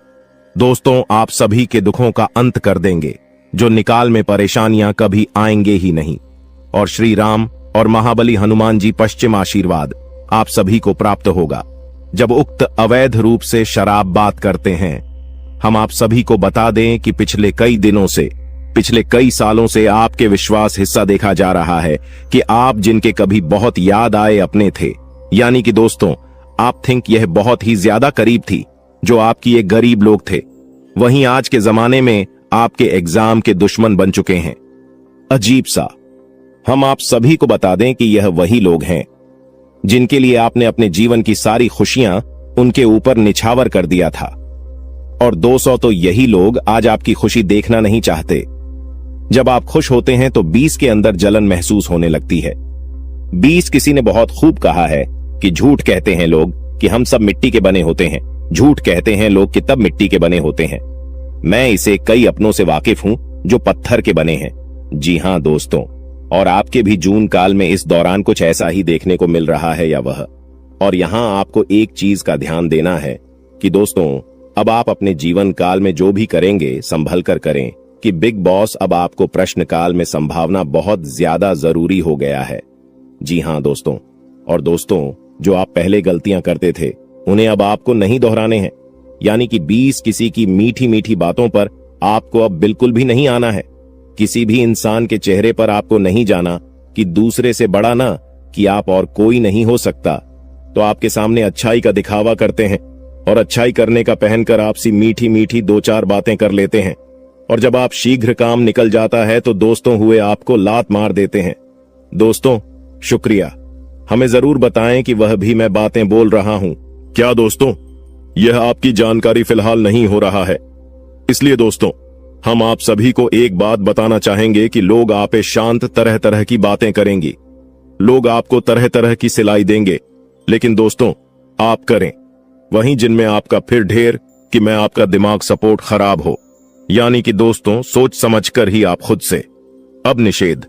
[SPEAKER 1] दोस्तों, आप सभी के दुखों का अंत कर देंगे, जो निकाल में परेशानियां कभी आएंगे ही नहीं। और श्री राम और महाबली हनुमान जी पश्चिम आशीर्वाद आप सभी को प्राप्त होगा। जब उक्त अवैध रूप से शराब बात करते हैं, हम आप सभी को बता दें कि पिछले कई सालों से आपके विश्वास हिस्सा देखा जा रहा है कि आप जिनके कभी बहुत याद आए अपने थे, यानी कि दोस्तों आप थिंक यह बहुत ही ज्यादा करीब थी, जो आपकी एक गरीब लोग थे, वहीं आज के जमाने में आपके एग्जाम के दुश्मन बन चुके हैं। अजीब सा। हम आप सभी को बता दें कि यह वही लोग हैं जिनके लिए आपने अपने जीवन की सारी खुशियां उनके ऊपर निछावर कर दिया था। और 200 तो यही लोग आज आपकी खुशी देखना नहीं चाहते। जब आप खुश होते हैं तो 20 के अंदर जलन महसूस होने लगती है। 20 किसी ने बहुत खूब कहा है कि झूठ कहते हैं लोग कि हम सब मिट्टी के बने होते हैं, झूठ कहते हैं लोग कि तब मिट्टी के बने होते हैं। मैं इसे कई अपनों से वाकिफ हूं जो पत्थर के बने हैं। जी हां दोस्तों, और आपके भी जून काल में इस दौरान कुछ ऐसा ही देखने को मिल रहा है या वह। और यहां आपको एक चीज का ध्यान देना है कि दोस्तों अब आप अपने जीवन काल में जो भी करेंगे संभल कर करें, कि बिग बॉस अब आपको प्रश्न काल में संभावना बहुत ज्यादा जरूरी हो गया है। जी हां दोस्तों, और दोस्तों जो आप पहले गलतियां करते थे उन्हें अब आपको नहीं दोहराने हैं, यानी कि 20 किसी की मीठी मीठी बातों पर आपको अब बिल्कुल भी नहीं आना है। किसी भी इंसान के चेहरे पर आपको नहीं जाना कि दूसरे से बड़ा ना कि आप और कोई नहीं हो सकता, तो आपके सामने अच्छाई का दिखावा करते हैं और अच्छाई करने का पहनकर आपसी मीठी मीठी 2-4 बातें कर लेते हैं। और जब आप शीघ्र काम निकल जाता है तो दोस्तों हुए आपको लात मार देते हैं। दोस्तों शुक्रिया, हमें जरूर बताएं कि वह भी मैं बातें बोल रहा हूं क्या। दोस्तों यह आपकी जानकारी फिलहाल नहीं हो रहा है, इसलिए दोस्तों हम आप सभी को एक बात बताना चाहेंगे कि लोग आप पे शांत तरह तरह की बातें करेंगे, लोग आपको तरह तरह की सिलाई देंगे, लेकिन दोस्तों आप करें वहीं जिनमें आपका फिर ढेर कि मैं आपका दिमाग सपोर्ट खराब हो, यानी कि दोस्तों सोच समझकर ही आप खुद से। अब निषेध।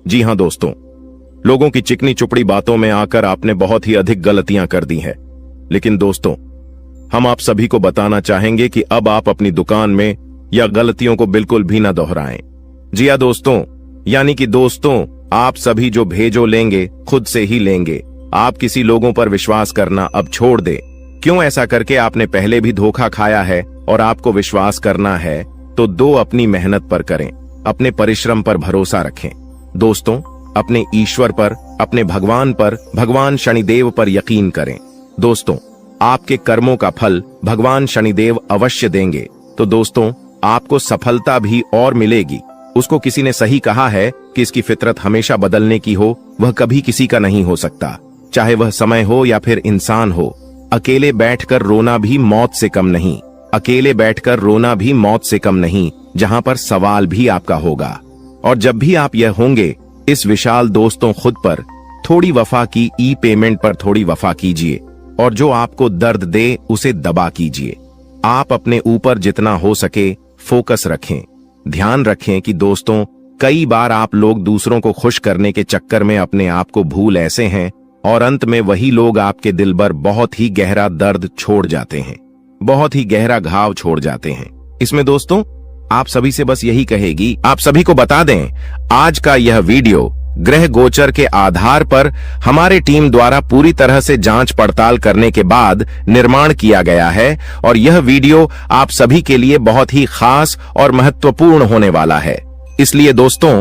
[SPEAKER 1] जी हां दोस्तों, लोगों की चिकनी चुपड़ी बातों में आकर आपने बहुत ही अधिक गलतियां कर दी हैं, लेकिन दोस्तों हम आप सभी को बताना चाहेंगे कि अब आप अपनी दुकान में या गलतियों को बिल्कुल भी न दोहराएं। जी हां दोस्तों, यानी कि दोस्तों आप सभी जो भेजो लेंगे खुद से ही लेंगे। आप किसी लोगों पर विश्वास करना अब छोड़ दे। क्यों ऐसा करके आपने पहले भी धोखा खाया है और आपको विश्वास करना है तो दो अपनी मेहनत पर करें, अपने परिश्रम पर भरोसा रखें। दोस्तों अपने ईश्वर पर, अपने भगवान पर, भगवान शनिदेव पर यकीन करें। दोस्तों आपके कर्मों का फल भगवान शनिदेव अवश्य देंगे, तो दोस्तों आपको सफलता भी और मिलेगी। उसको किसी ने सही कहा है कि इसकी फितरत हमेशा बदलने की हो, वह कभी किसी का नहीं हो सकता, चाहे वह समय हो या फिर इंसान हो। अकेले बैठकर रोना भी मौत से कम नहीं, अकेले बैठकर रोना भी मौत से कम नहीं, जहां पर सवाल भी आपका होगा। और जब भी आप यह होंगे, इस विशाल दोस्तों खुद पर थोड़ी वफा की ई पेमेंट पर थोड़ी वफा कीजिए, और जो आपको दर्द दे उसे दबा कीजिए। आप अपने ऊपर जितना हो सके फोकस रखें। ध्यान रखें कि दोस्तों कई बार आप लोग दूसरों को खुश करने के चक्कर में अपने आप को भूल ऐसे हैं, और अंत में वही लोग आपके दिल पर बहुत ही गहरा दर्द छोड़ जाते हैं, बहुत ही गहरा घाव छोड़ जाते हैं। इसमें दोस्तों आप सभी से बस यही कहेगी, आप सभी को बता दें आज का यह वीडियो ग्रह गोचर के आधार पर हमारे टीम द्वारा पूरी तरह से जांच पड़ताल करने के बाद निर्माण किया गया है, और यह वीडियो आप सभी के लिए बहुत ही खास और महत्वपूर्ण होने वाला है। इसलिए दोस्तों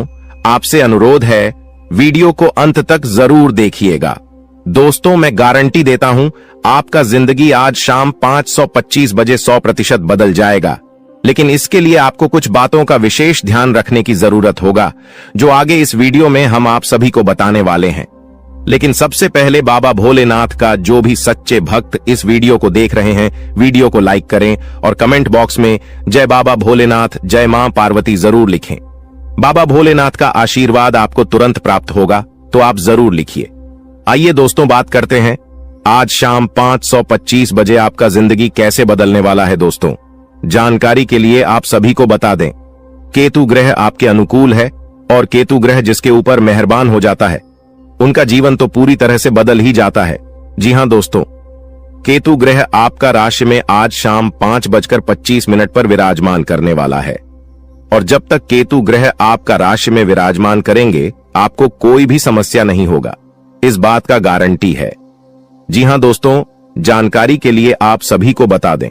[SPEAKER 1] आपसे अनुरोध है वीडियो को अंत तक जरूर देखिएगा। दोस्तों मैं गारंटी देता हूं आपका जिंदगी आज शाम 5:25 बजे 100% बदल जाएगा, लेकिन इसके लिए आपको कुछ बातों का विशेष ध्यान रखने की जरूरत होगा, जो आगे इस वीडियो में हम आप सभी को बताने वाले हैं। लेकिन सबसे पहले बाबा भोलेनाथ का जो भी सच्चे भक्त इस वीडियो को देख रहे हैं, वीडियो को लाइक करें और कमेंट बॉक्स में जय बाबा भोलेनाथ, जय मां पार्वती जरूर लिखें। बाबा भोलेनाथ का आशीर्वाद आपको तुरंत प्राप्त होगा, तो आप जरूर लिखिए। आइए दोस्तों बात करते हैं आज शाम 5:25 बजे आपका जिंदगी कैसे बदलने वाला है। दोस्तों जानकारी के लिए आप सभी को बता दें, केतु ग्रह आपके अनुकूल है, और केतु ग्रह जिसके ऊपर मेहरबान हो जाता है उनका जीवन तो पूरी तरह से बदल ही जाता है। जी हां दोस्तों, केतु ग्रह आपका राशि में आज शाम 5:25 पर विराजमान करने वाला है। और जब तक केतु ग्रह आपका राशि में विराजमान करेंगे, आपको कोई भी समस्या नहीं होगा, इस बात का गारंटी है। जी हां दोस्तों, जानकारी के लिए आप सभी को बता दें,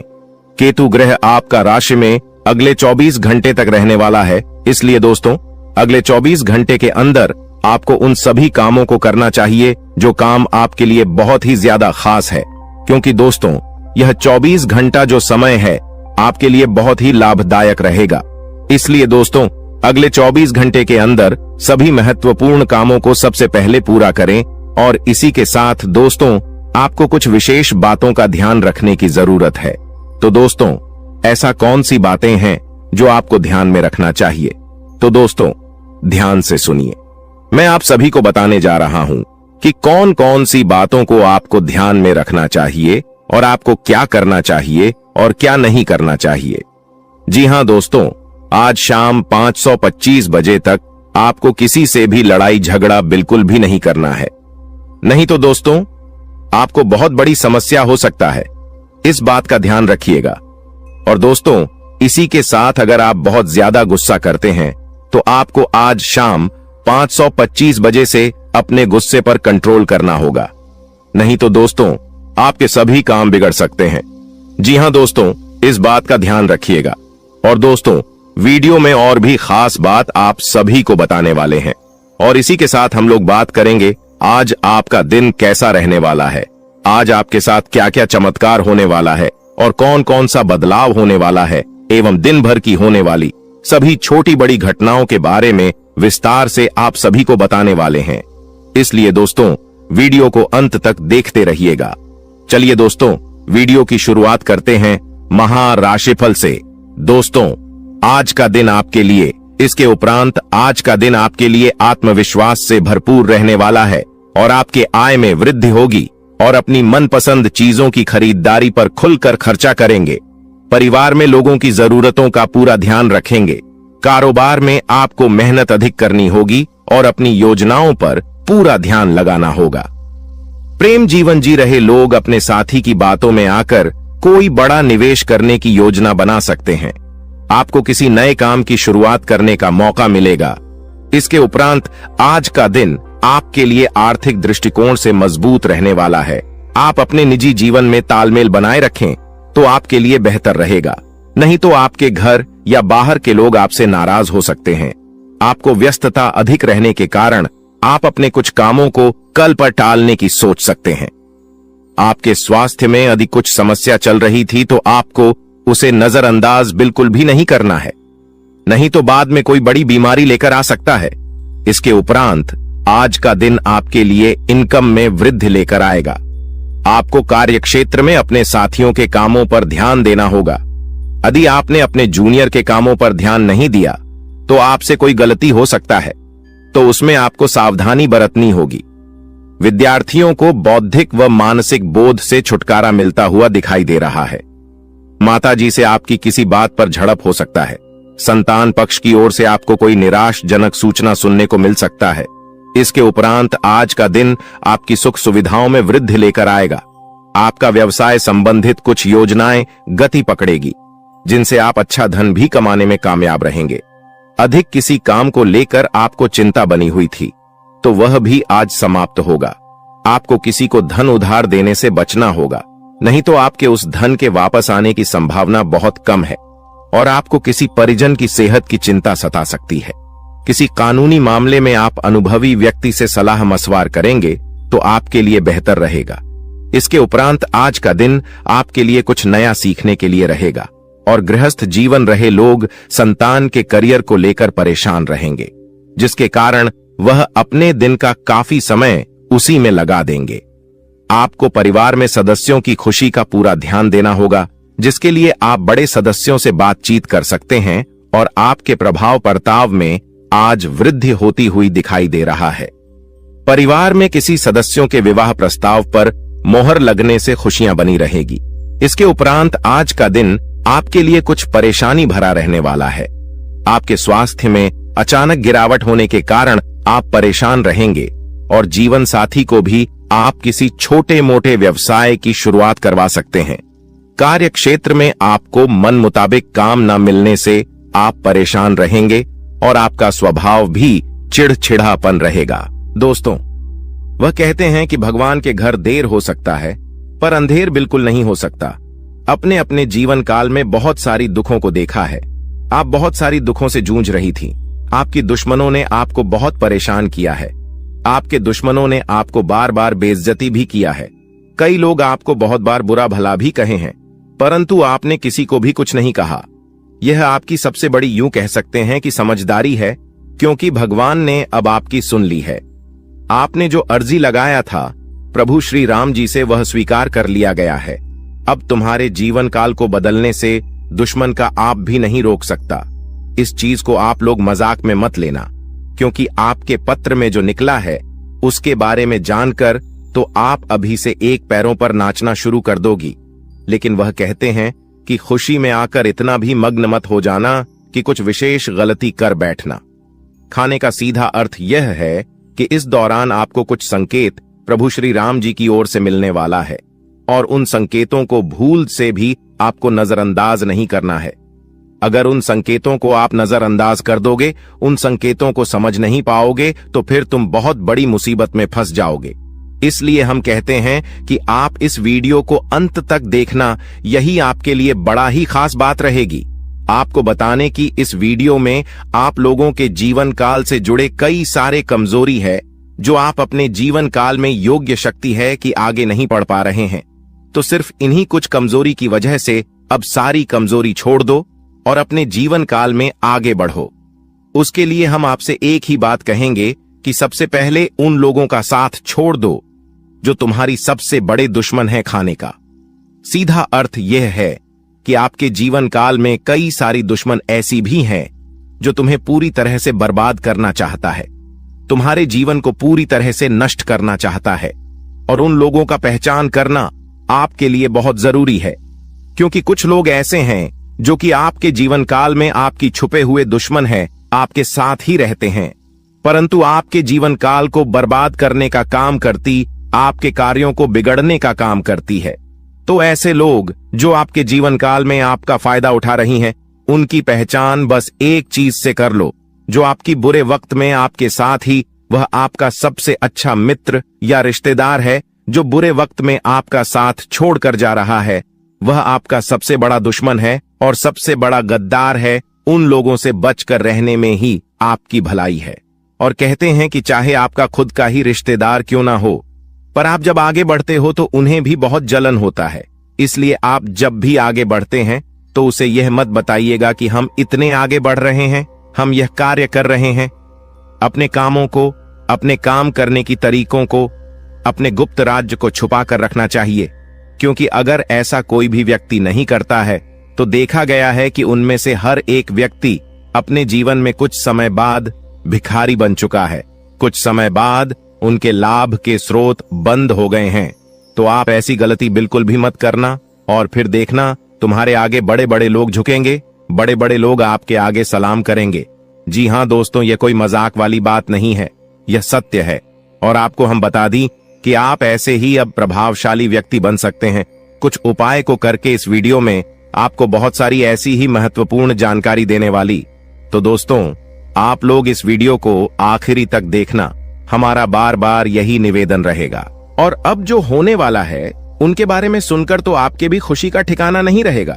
[SPEAKER 1] केतु ग्रह आपका राशि में अगले 24 घंटे तक रहने वाला है। इसलिए दोस्तों, अगले 24 घंटे के अंदर आपको उन सभी कामों को करना चाहिए जो काम आपके लिए बहुत ही ज्यादा खास है, क्योंकि दोस्तों यह 24 घंटा जो समय है आपके लिए बहुत ही लाभदायक रहेगा। इसलिए दोस्तों, अगले 24 घंटे के अंदर सभी महत्वपूर्ण कामों को सबसे पहले पूरा करें। और इसी के साथ दोस्तों, आपको कुछ विशेष बातों का ध्यान रखने की जरूरत है। तो दोस्तों, ऐसा कौन सी बातें हैं जो आपको ध्यान में रखना चाहिए? तो दोस्तों, ध्यान से सुनिए। मैं आप सभी को बताने जा रहा हूं कि कौन कौन सी बातों को आपको ध्यान में रखना चाहिए और आपको क्या करना चाहिए और क्या नहीं करना चाहिए। जी हां दोस्तों, आज शाम 5:25 बजे तक आपको किसी से भी लड़ाई झगड़ा बिल्कुल भी नहीं करना है, नहीं तो दोस्तों आपको बहुत बड़ी समस्या हो सकता है। इस बात का ध्यान रखिएगा। और दोस्तों, इसी के साथ अगर आप बहुत ज्यादा गुस्सा करते हैं तो आपको आज शाम 5:25 बजे से अपने गुस्से पर कंट्रोल करना होगा, नहीं तो दोस्तों आपके सभी काम बिगड़ सकते हैं। जी हां दोस्तों, इस बात का ध्यान रखिएगा। और दोस्तों, वीडियो में और भी खास बात आप सभी को बताने वाले हैं। और इसी के साथ हम लोग बात करेंगे आज आपका दिन कैसा रहने वाला है, आज आपके साथ क्या क्या चमत्कार होने वाला है और कौन कौन सा बदलाव होने वाला है, एवं दिन भर की होने वाली सभी छोटी बड़ी घटनाओं के बारे में विस्तार से आप सभी को बताने वाले हैं। इसलिए दोस्तों, वीडियो को अंत तक देखते रहिएगा। चलिए दोस्तों, वीडियो की शुरुआत करते हैं महाराशिफल से। दोस्तों, आज का दिन आपके लिए, इसके उपरांत आज का दिन आपके लिए आत्मविश्वास से भरपूर रहने वाला है और आपके आय में वृद्धि होगी और अपनी मनपसंद चीजों की खरीदारी पर खुलकर खर्चा करेंगे। परिवार में लोगों की जरूरतों का पूरा ध्यान रखेंगे। कारोबार में आपको मेहनत अधिक करनी होगी और अपनी योजनाओं पर पूरा ध्यान लगाना होगा। प्रेम जीवन जी रहे लोग अपने साथी की बातों में आकर कोई बड़ा निवेश करने की योजना बना सकते हैं। आपको किसी नए काम की शुरुआत करने का मौका मिलेगा। इसके उपरांत आज का दिन आपके लिए आर्थिक दृष्टिकोण से मजबूत रहने वाला है। आप अपने निजी जीवन में तालमेल बनाए रखें तो आपके लिए बेहतर रहेगा, नहीं तो आपके घर या बाहर के लोग आपसे नाराज हो सकते हैं। आपको व्यस्तता अधिक रहने के कारण आप अपने कुछ कामों को कल पर टालने की सोच सकते हैं। आपके स्वास्थ्य में यदि कुछ समस्या चल रही थी तो आपको उसे नजरअंदाज बिल्कुल भी नहीं करना है, नहीं तो बाद में कोई बड़ी बीमारी लेकर आ सकता है। इसके उपरांत आज का दिन आपके लिए इनकम में वृद्धि लेकर आएगा। आपको कार्यक्षेत्र में अपने साथियों के कामों पर ध्यान देना होगा। यदि आपने अपने जूनियर के कामों पर ध्यान नहीं दिया तो आपसे कोई गलती हो सकता है, तो उसमें आपको सावधानी बरतनी होगी। विद्यार्थियों को बौद्धिक व मानसिक बोध से छुटकारा मिलता हुआ दिखाई दे रहा है। माताजी से आपकी किसी बात पर झड़प हो सकता है। संतान पक्ष की ओर से आपको कोई निराशजनक सूचना सुनने को मिल सकता है। इसके उपरांत आज का दिन आपकी सुख सुविधाओं में वृद्धि लेकर आएगा। आपका व्यवसाय संबंधित कुछ योजनाएं गति पकड़ेगी, जिनसे आप अच्छा धन भी कमाने में कामयाब रहेंगे। अधिक किसी काम को लेकर आपको चिंता बनी हुई थी तो वह भी आज समाप्त होगा। आपको किसी को धन उधार देने से बचना होगा, नहीं तो आपके उस धन के वापस आने की संभावना बहुत कम है। और आपको किसी परिजन की सेहत की चिंता सता सकती है। किसी कानूनी मामले में आप अनुभवी व्यक्ति से सलाह मशवरा करेंगे तो आपके लिए बेहतर रहेगा। इसके उपरांत आज का दिन आपके लिए कुछ नया सीखने के लिए रहेगा और गृहस्थ जीवन रहे लोग संतान के करियर को लेकर परेशान रहेंगे, जिसके कारण वह अपने दिन का काफी समय उसी में लगा देंगे। आपको परिवार में सदस्यों की खुशी का पूरा ध्यान देना होगा, जिसके लिए आप बड़े सदस्यों से बातचीत कर सकते हैं और आपके प्रभाव बर्ताव में आज वृद्धि होती हुई दिखाई दे रहा है। परिवार में किसी सदस्यों के विवाह प्रस्ताव पर मोहर लगने से खुशियां बनी रहेगी। इसके उपरांत आज का दिन आपके लिए कुछ परेशानी भरा रहने वाला है। आपके स्वास्थ्य में अचानक गिरावट होने के कारण आप परेशान रहेंगे और जीवन साथी को भी आप किसी छोटे मोटे व्यवसाय की शुरुआत करवा सकते हैं। कार्य क्षेत्र में आपको मन मुताबिक काम न मिलने से आप परेशान रहेंगे और आपका स्वभाव भी चिड़चिड़ापन रहेगा। दोस्तों, वह कहते हैं कि भगवान के घर देर हो सकता है पर अंधेर बिल्कुल नहीं हो सकता। अपने अपने जीवन काल में बहुत सारी दुखों को देखा है। आप बहुत सारी दुखों से जूझ रही थी। आपकी दुश्मनों ने आपको बहुत परेशान किया है। आपके दुश्मनों ने आपको बार बार बेइज्जती भी किया है। कई लोग आपको बहुत बार बुरा भला भी कहे हैं, परंतु आपने किसी को भी कुछ नहीं कहा। यह आपकी सबसे बड़ी, यूं कह सकते हैं कि समझदारी है, क्योंकि भगवान ने अब आपकी सुन ली है। आपने जो अर्जी लगाया था प्रभु श्री राम जी से, वह स्वीकार कर लिया गया है। अब तुम्हारे जीवन काल को बदलने से दुश्मन का आप भी नहीं रोक सकता। इस चीज को आप लोग मजाक में मत लेना, क्योंकि आपके पत्र में जो निकला है उसके बारे में जानकर तो आप अभी से एक पैरों पर नाचना शुरू कर दोगी। लेकिन वह कहते हैं कि खुशी में आकर इतना भी मग्न मत हो जाना कि कुछ विशेष गलती कर बैठना। खाने का सीधा अर्थ यह है कि इस दौरान आपको कुछ संकेत प्रभु श्री राम जी की ओर से मिलने वाला है, और उन संकेतों को भूल से भी आपको नजरअंदाज नहीं करना है। अगर उन संकेतों को आप नजरअंदाज कर दोगे, उन संकेतों को समझ नहीं पाओगे, तो फिर तुम बहुत बड़ी मुसीबत में फंस जाओगे। इसलिए हम कहते हैं कि आप इस वीडियो को अंत तक देखना, यही आपके लिए बड़ा ही खास बात रहेगी। आपको बताने की इस वीडियो में आप लोगों के जीवन काल से जुड़े कई सारे कमजोरी है, जो आप अपने जीवन काल में योग्य शक्ति है कि आगे नहीं बढ़ पा रहे हैं। तो सिर्फ इन्हीं कुछ कमजोरी की वजह से अब सारी कमजोरी छोड़ दो और अपने जीवन काल में आगे बढ़ो। उसके लिए हम आपसे एक ही बात कहेंगे कि सबसे पहले उन लोगों का साथ छोड़ दो जो तुम्हारी सबसे बड़े दुश्मन है खाने का। सीधा अर्थ यह है कि आपके जीवन काल में कई सारी दुश्मन ऐसी भी हैं जो तुम्हें पूरी तरह से बर्बाद करना चाहता है, तुम्हारे जीवन को पूरी तरह से नष्ट करना चाहता है। और उन लोगों का पहचान करना आपके लिए बहुत जरूरी है, क्योंकि कुछ लोग ऐसे हैं जो कि आपके जीवन काल में आपकी छुपे हुए दुश्मन है, आपके साथ ही रहते हैं, परंतु आपके जीवन काल को बर्बाद करने का काम करती, आपके कार्यों को बिगड़ने का काम करती है। तो ऐसे लोग जो आपके जीवन काल में आपका फायदा उठा रही हैं, उनकी पहचान बस एक चीज से कर लो, जो आपकी बुरे वक्त में आपके साथ ही वह आपका सबसे अच्छा मित्र या रिश्तेदार है, जो बुरे वक्त में आपका साथ छोड़कर जा रहा है, वह आपका सबसे बड़ा दुश्मन है और सबसे बड़ा गद्दार है। उन लोगों से बचकर रहने में ही आपकी भलाई है। और कहते हैं कि चाहे आपका खुद का ही रिश्तेदार क्यों ना हो, पर आप जब आगे बढ़ते हो तो उन्हें भी बहुत जलन होता है। इसलिए आप जब भी आगे बढ़ते हैं तो उसे यह मत बताइएगा कि हम इतने आगे बढ़ रहे हैं, हम यह कार्य कर रहे हैं। अपने कामों को, अपने काम करने की तरीकों को, अपने गुप्त राज्य को छुपा कर रखना चाहिए, क्योंकि अगर ऐसा कोई भी व्यक्ति नहीं करता है तो देखा गया है कि उनमें से हर एक व्यक्ति अपने जीवन में कुछ समय बाद भिखारी बन चुका है, कुछ समय बाद उनके लाभ के स्रोत बंद हो गए हैं। तो आप ऐसी गलती बिल्कुल भी मत करना, और फिर देखना तुम्हारे आगे बड़े बड़े लोग झुकेंगे, बड़े बड़े लोग आपके आगे सलाम करेंगे। जी हां दोस्तों, यह कोई मजाक वाली बात नहीं है, यह सत्य है। और आपको हम बता दी कि आप ऐसे ही अब प्रभावशाली व्यक्ति बन सकते हैं। कुछ उपाय को करके इस वीडियो में आपको बहुत सारी ऐसी ही महत्वपूर्ण जानकारी देने वाली। तो दोस्तों, आप लोग इस वीडियो को आखिरी तक देखना, हमारा बार बार यही निवेदन रहेगा। और अब जो होने वाला है उनके बारे में सुनकर तो आपके भी खुशी का ठिकाना नहीं रहेगा।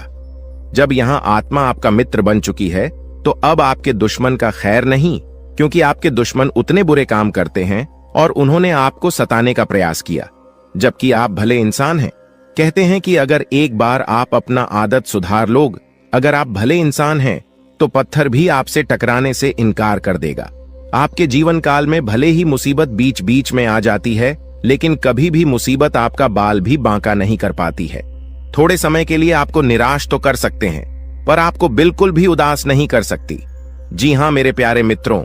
[SPEAKER 1] जब यहां आत्मा आपका मित्र बन चुकी है तो अब आपके दुश्मन का खैर नहीं, क्योंकि आपके दुश्मन उतने बुरे काम करते हैं और उन्होंने आपको सताने का प्रयास किया, जबकि आप भले इंसान हैं। कहते हैं कि अगर एक बार आप अपना आदत सुधार लोग, अगर आप भले इंसान हैं, तो पत्थर भी आपसे टकराने से इनकार कर देगा। आपके जीवन काल में भले ही मुसीबत बीच बीच में आ जाती है, लेकिन कभी भी मुसीबत आपका बाल भी बांका नहीं कर पाती है। थोड़े समय के लिए आपको निराश तो कर सकते हैं, पर आपको बिल्कुल भी उदास नहीं कर सकती। जी हां मेरे प्यारे मित्रों,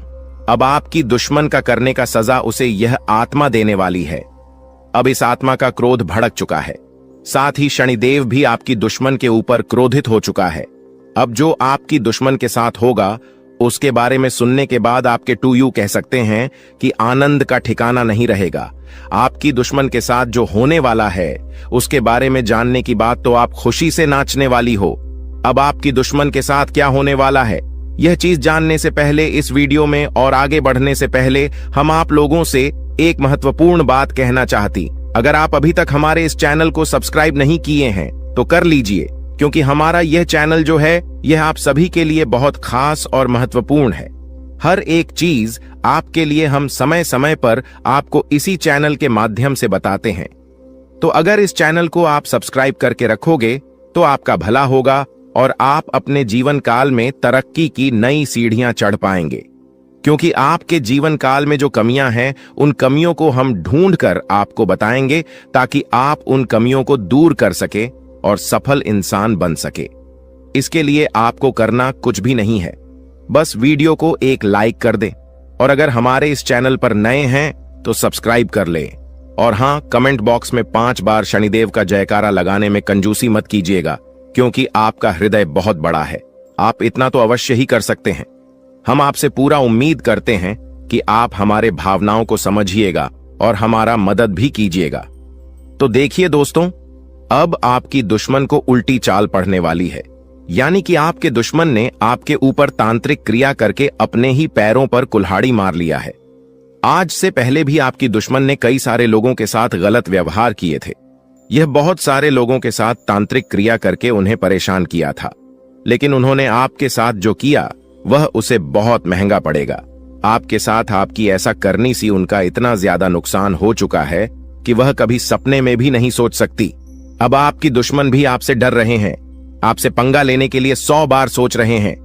[SPEAKER 1] अब आपकी दुश्मन का करने का सजा उसे यह आत्मा देने वाली है। अब इस आत्मा का क्रोध भड़क चुका है, साथ ही शनिदेव भी आपकी दुश्मन के ऊपर क्रोधित हो चुका है। अब जो आपकी दुश्मन के साथ होगा उसके बारे में सुनने के बाद आपके टू यू कह सकते हैं कि आनंद का ठिकाना नहीं रहेगा। आपकी दुश्मन के साथ जो होने वाला है उसके बारे में जानने की बात तो आप खुशी से नाचने वाली हो। अब आपकी दुश्मन के साथ क्या होने वाला है, यह चीज जानने से पहले इस वीडियो में और आगे बढ़ने से पहले हम आप लोगों से एक महत्वपूर्ण बात कहना चाहती। अगर आप अभी तक हमारे इस चैनल को सब्सक्राइब नहीं किए हैं तो कर लीजिए, क्योंकि हमारा यह चैनल जो है यह आप सभी के लिए बहुत खास और महत्वपूर्ण है। हर एक चीज आपके लिए हम समय समय पर आपको इसी चैनल के माध्यम से बताते हैं। तो अगर इस चैनल को आप सब्सक्राइब करके रखोगे तो आपका भला होगा और आप अपने जीवन काल में तरक्की की नई सीढ़ियां चढ़ पाएंगे। क्योंकि आपके जीवन काल में जो कमियां हैं उन कमियों को हम ढूंढकर आपको बताएंगे ताकि आप उन कमियों को दूर कर सके और सफल इंसान बन सके। इसके लिए आपको करना कुछ भी नहीं है, बस वीडियो को एक लाइक कर दें और अगर हमारे इस चैनल पर नए हैं तो सब्सक्राइब कर लें। और हां, कमेंट बॉक्स में 5 बार शनिदेव का जयकारा लगाने में कंजूसी मत कीजिएगा, क्योंकि आपका हृदय बहुत बड़ा है। आप इतना तो अवश्य ही कर सकते हैं। हम आपसे पूरा उम्मीद करते हैं कि आप हमारे भावनाओं को समझिएगा और हमारा मदद भी कीजिएगा। तो देखिए दोस्तों, अब आपकी दुश्मन को उल्टी चाल पड़ने वाली है, यानी कि आपके दुश्मन ने आपके ऊपर तांत्रिक क्रिया करके अपने ही पैरों पर कुल्हाड़ी मार लिया है। आज से पहले भी आपकी दुश्मन ने कई सारे लोगों के साथ गलत व्यवहार किए थे। यह बहुत सारे लोगों के साथ तांत्रिक क्रिया करके उन्हें परेशान किया था, लेकिन उन्होंने आपके साथ जो किया वह उसे बहुत महंगा पड़ेगा। आपके साथ आपकी ऐसा करनी सी उनका इतना ज्यादा नुकसान हो चुका है कि वह कभी सपने में भी नहीं सोच सकती। अब आपकी दुश्मन भी आपसे डर रहे हैं, आपसे पंगा लेने के लिए 100 बार सोच रहे हैं।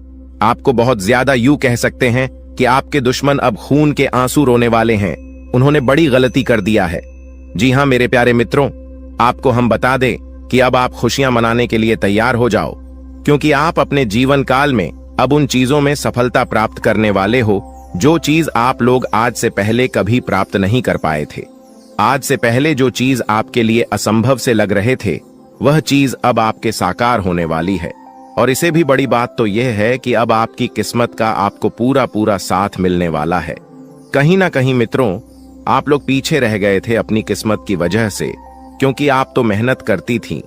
[SPEAKER 1] आपको बहुत ज्यादा यूं कह सकते हैं कि आपके दुश्मन अब खून के आंसू रोने वाले हैं। उन्होंने बड़ी गलती कर दिया है। जी हां मेरे प्यारे मित्रों, आपको हम बता दें कि अब आप खुशियां मनाने के लिए तैयार हो जाओ, क्योंकि आप अपने जीवन काल में अब उन चीजों में सफलता प्राप्त करने वाले हो जो चीज आप लोग आज से पहले कभी प्राप्त नहीं कर पाए थे। आज से पहले जो चीज आपके लिए असंभव से लग रहे थे वह चीज अब आपके साकार होने वाली है। और इससे भी बड़ी बात तो यह है कि अब आपकी किस्मत का आपको पूरा पूरा साथ मिलने वाला है। कहीं ना कहीं मित्रों, आप लोग पीछे रह गए थे अपनी किस्मत की वजह से, क्योंकि आप तो मेहनत करती थीं,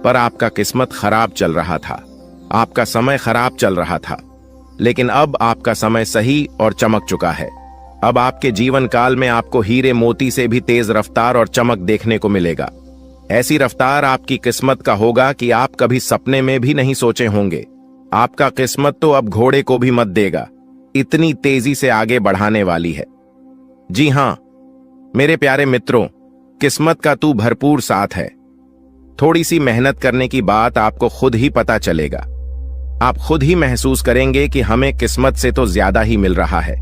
[SPEAKER 1] पर आपका किस्मत खराब चल रहा था, आपका समय खराब चल रहा था। लेकिन अब आपका समय सही और चमक चुका है। अब आपके जीवन काल में आपको हीरे मोती से भी तेज रफ्तार और चमक देखने को मिलेगा। ऐसी रफ्तार आपकी किस्मत का होगा कि आप कभी सपने में भी नहीं सोचे होंगे। आपका किस्मत तो अब घोड़े को भी मत देगा, इतनी तेजी से आगे बढ़ाने वाली है। जी हां मेरे प्यारे मित्रों, किस्मत का तू भरपूर साथ है। थोड़ी सी मेहनत करने की बात आपको खुद ही पता चलेगा। आप खुद ही महसूस करेंगे कि हमें किस्मत से तो ज्यादा ही मिल रहा है।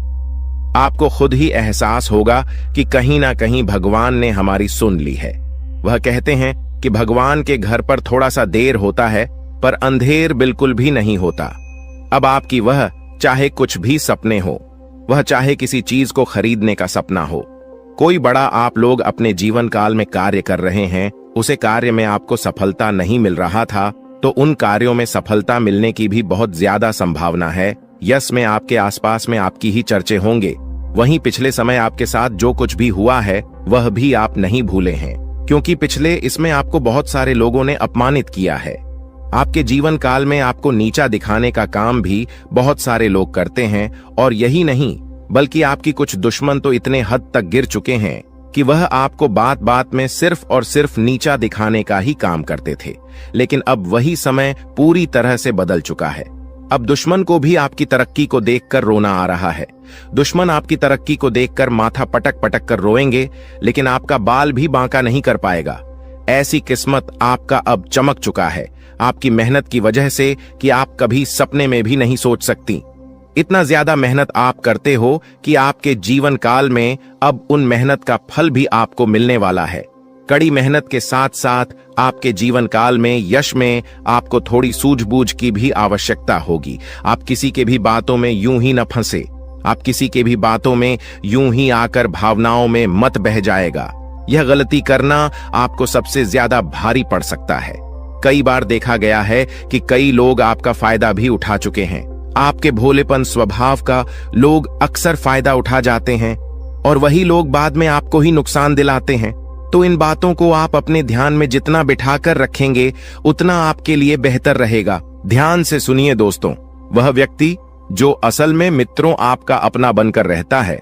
[SPEAKER 1] आपको खुद ही एहसास होगा कि कहीं ना कहीं भगवान ने हमारी सुन ली है। वह कहते हैं कि भगवान के घर पर थोड़ा सा देर होता है पर अंधेर बिल्कुल भी नहीं होता। अब आपकी वह चाहे कुछ भी सपने हो, वह चाहे किसी चीज को खरीदने का सपना हो, कोई बड़ा आप लोग अपने जीवन काल में कार्य कर रहे हैं, उसे कार्य में आपको सफलता नहीं मिल रहा था, तो उन कार्यों में सफलता मिलने की भी बहुत ज्यादा संभावना है। यश में आपके आसपास में आपकी ही चर्चे होंगे। वहीं पिछले समय आपके साथ जो कुछ भी हुआ है वह भी आप नहीं भूले हैं, क्योंकि पिछले इसमें आपको बहुत सारे लोगों ने अपमानित किया है। आपके जीवन काल में आपको नीचा दिखाने का काम भी बहुत सारे लोग करते हैं। और यही नहीं, बल्कि आपकी कुछ दुश्मन तो इतने हद तक गिर चुके हैं कि वह आपको बात बात में सिर्फ और सिर्फ नीचा दिखाने का ही काम करते थे। लेकिन अब वही समय पूरी तरह से बदल चुका है। अब दुश्मन को भी आपकी तरक्की को देखकर रोना आ रहा है। दुश्मन आपकी तरक्की को देखकर माथा पटक पटक कर रोएंगे, लेकिन आपका बाल भी बांका नहीं कर पाएगा। ऐसी किस्मत आपका अब चमक चुका है, आपकी मेहनत की वजह से, कि आप कभी सपने में भी नहीं सोच सकती। इतना ज्यादा मेहनत आप करते हो कि आपके जीवन काल में अब उन मेहनत का फल भी आपको मिलने वाला है। कड़ी मेहनत के साथ साथ आपके जीवन काल में यश में आपको थोड़ी सूझबूझ की भी आवश्यकता होगी। आप किसी के भी बातों में यूं ही न फंसे, आप किसी के भी बातों में यूं ही आकर भावनाओं में मत बह जाएगा। यह गलती करना आपको सबसे ज्यादा भारी पड़ सकता है। कई बार देखा गया है कि कई लोग आपका फायदा भी उठा चुके हैं। आपके भोलेपन स्वभाव का लोग अक्सर फायदा उठा जाते हैं और वही लोग बाद में आपको ही नुकसान दिलाते हैं। तो इन बातों को आप अपने ध्यान में जितना बिठाकर रखेंगे उतना आपके लिए बेहतर रहेगा। ध्यान से सुनिए दोस्तों, वह व्यक्ति जो असल में मित्रों आपका अपना बनकर रहता है,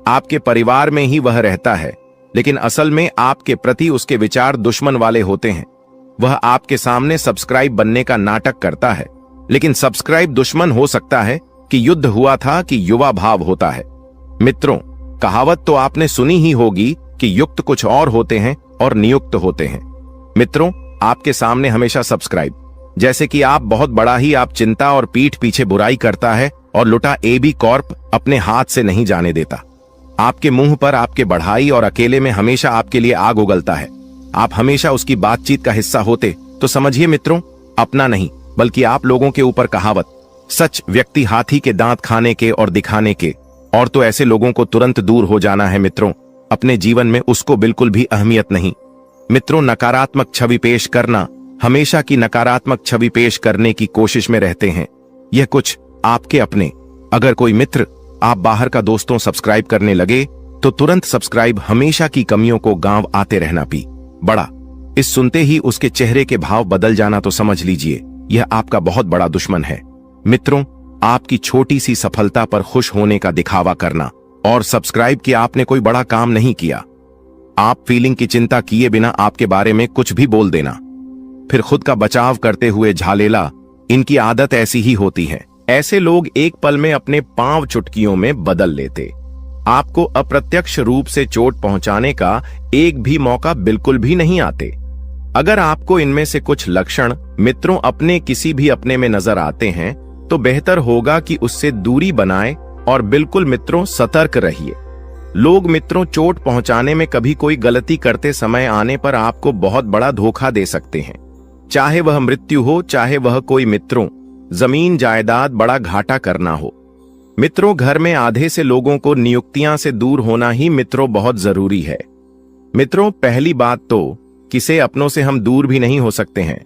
[SPEAKER 1] आपके परिवार में ही वह रहता है, लेकिन असल में आपके प्रति उसके विचार दुश्मन वाले होते हैं। वह आपके सामने सब्सक्राइब बनने का नाटक करता है, लेकिन सब्सक्राइब दुश्मन हो सकता है कि युद्ध हुआ था कि युवा भाव होता है। मित्रों, कहावत तो आपने सुनी ही होगी कि युक्त कुछ और होते हैं और नियुक्त होते हैं। मित्रों, आपके सामने हमेशा सब्सक्राइब, जैसे कि आप बहुत बड़ा ही आप चिंता और पीठ पीछे बुराई करता है और लुटा एबी कॉर्प अपने हाथ से नहीं जाने देता। आपके मुंह पर आपके बढ़ाई और अकेले में हमेशा आपके लिए आग उगलता है। आप हमेशा उसकी बातचीत का हिस्सा होते तो समझिए मित्रों, अपना नहीं बल्कि आप लोगों के ऊपर कहावत, सच व्यक्ति हाथी के दांत खाने के और दिखाने के, और तो ऐसे लोगों को तुरंत दूर हो जाना है मित्रों। अपने जीवन में उसको बिल्कुल भी अहमियत नहीं। मित्रों, नकारात्मक छवि पेश करना, हमेशा की नकारात्मक छवि पेश करने की कोशिश में रहते हैं। यह कुछ आपके अपने। अगर कोई मित्र आप बाहर का दोस्तों सब्सक्राइब करने लगे तो तुरंत सब्सक्राइब, हमेशा की कमियों को गांव आते रहना पी बड़ा। इस सुनते ही उसके चेहरे के भाव बदल जाना तो समझ लीजिए यह आपका बहुत बड़ा दुश्मन है। मित्रों, आपकी छोटी सी सफलता पर खुश होने का दिखावा करना और सब्सक्राइब किया आपने कोई बड़ा काम नहीं किया। आप फीलिंग की चिंता किए बिना आपके बारे में कुछ भी बोल देना, फिर खुद का बचाव करते हुए झालेला, इनकी आदत ऐसी ही होती है। ऐसे लोग एक पल में अपने पांव चुटकियों में बदल लेते। आपको अप्रत्यक्ष रूप से चोट पहुंचाने का एक भी मौका बिल्कुल भी नहीं आते। अगर आपको इनमें से कुछ लक्षण मित्रों अपने किसी भी अपने में नजर आते हैं तो बेहतर होगा कि उससे दूरी बनाएं और बिल्कुल मित्रों सतर्क रहिए। लोग मित्रों चोट पहुंचाने में कभी कोई गलती करते समय आने पर आपको बहुत बड़ा धोखा दे सकते हैं, चाहे वह मृत्यु हो, चाहे वह कोई मित्रों जमीन जायदाद बड़ा घाटा करना हो। मित्रों, घर में आधे से लोगों को नियुक्तियां से दूर होना ही मित्रों बहुत जरूरी है। मित्रों, पहली बात तो किसे अपनों से हम दूर भी नहीं हो सकते हैं।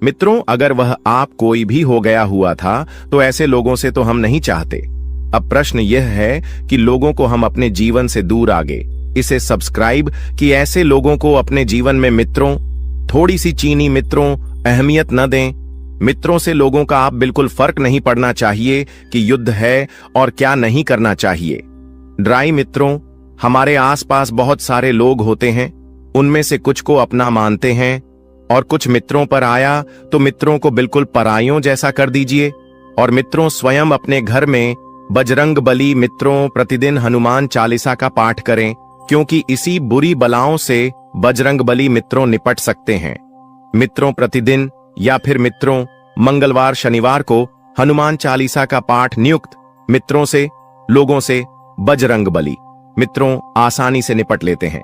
[SPEAKER 1] मित्रों, अगर वह आप कोई भी हो गया हुआ था तो ऐसे लोगों से तो हम नहीं चाहते। अब प्रश्न यह है कि लोगों को हम अपने जीवन से दूर आगे इसे सब्सक्राइब कि ऐसे लोगों को अपने जीवन में मित्रों थोड़ी सी चीनी मित्रों अहमियत न दें। मित्रों से लोगों का आप बिल्कुल फर्क नहीं पड़ना चाहिए कि युद्ध है और क्या नहीं करना चाहिए। ड्राई मित्रों, हमारे आसपास बहुत सारे लोग होते हैं, उनमें से कुछ को अपना मानते हैं और कुछ मित्रों पर आया तो मित्रों को बिल्कुल पराइयों जैसा कर दीजिए। और मित्रों, स्वयं अपने घर में बजरंग बली मित्रों प्रतिदिन हनुमान चालीसा का पाठ करें, क्योंकि इसी बुरी बलाओं से बजरंग बली मित्रों निपट सकते हैं। मित्रों, प्रतिदिन या फिर मित्रों मंगलवार शनिवार को हनुमान चालीसा का पाठ नियुक्त मित्रों से, लोगों से बजरंग बली मित्रों आसानी से निपट लेते हैं।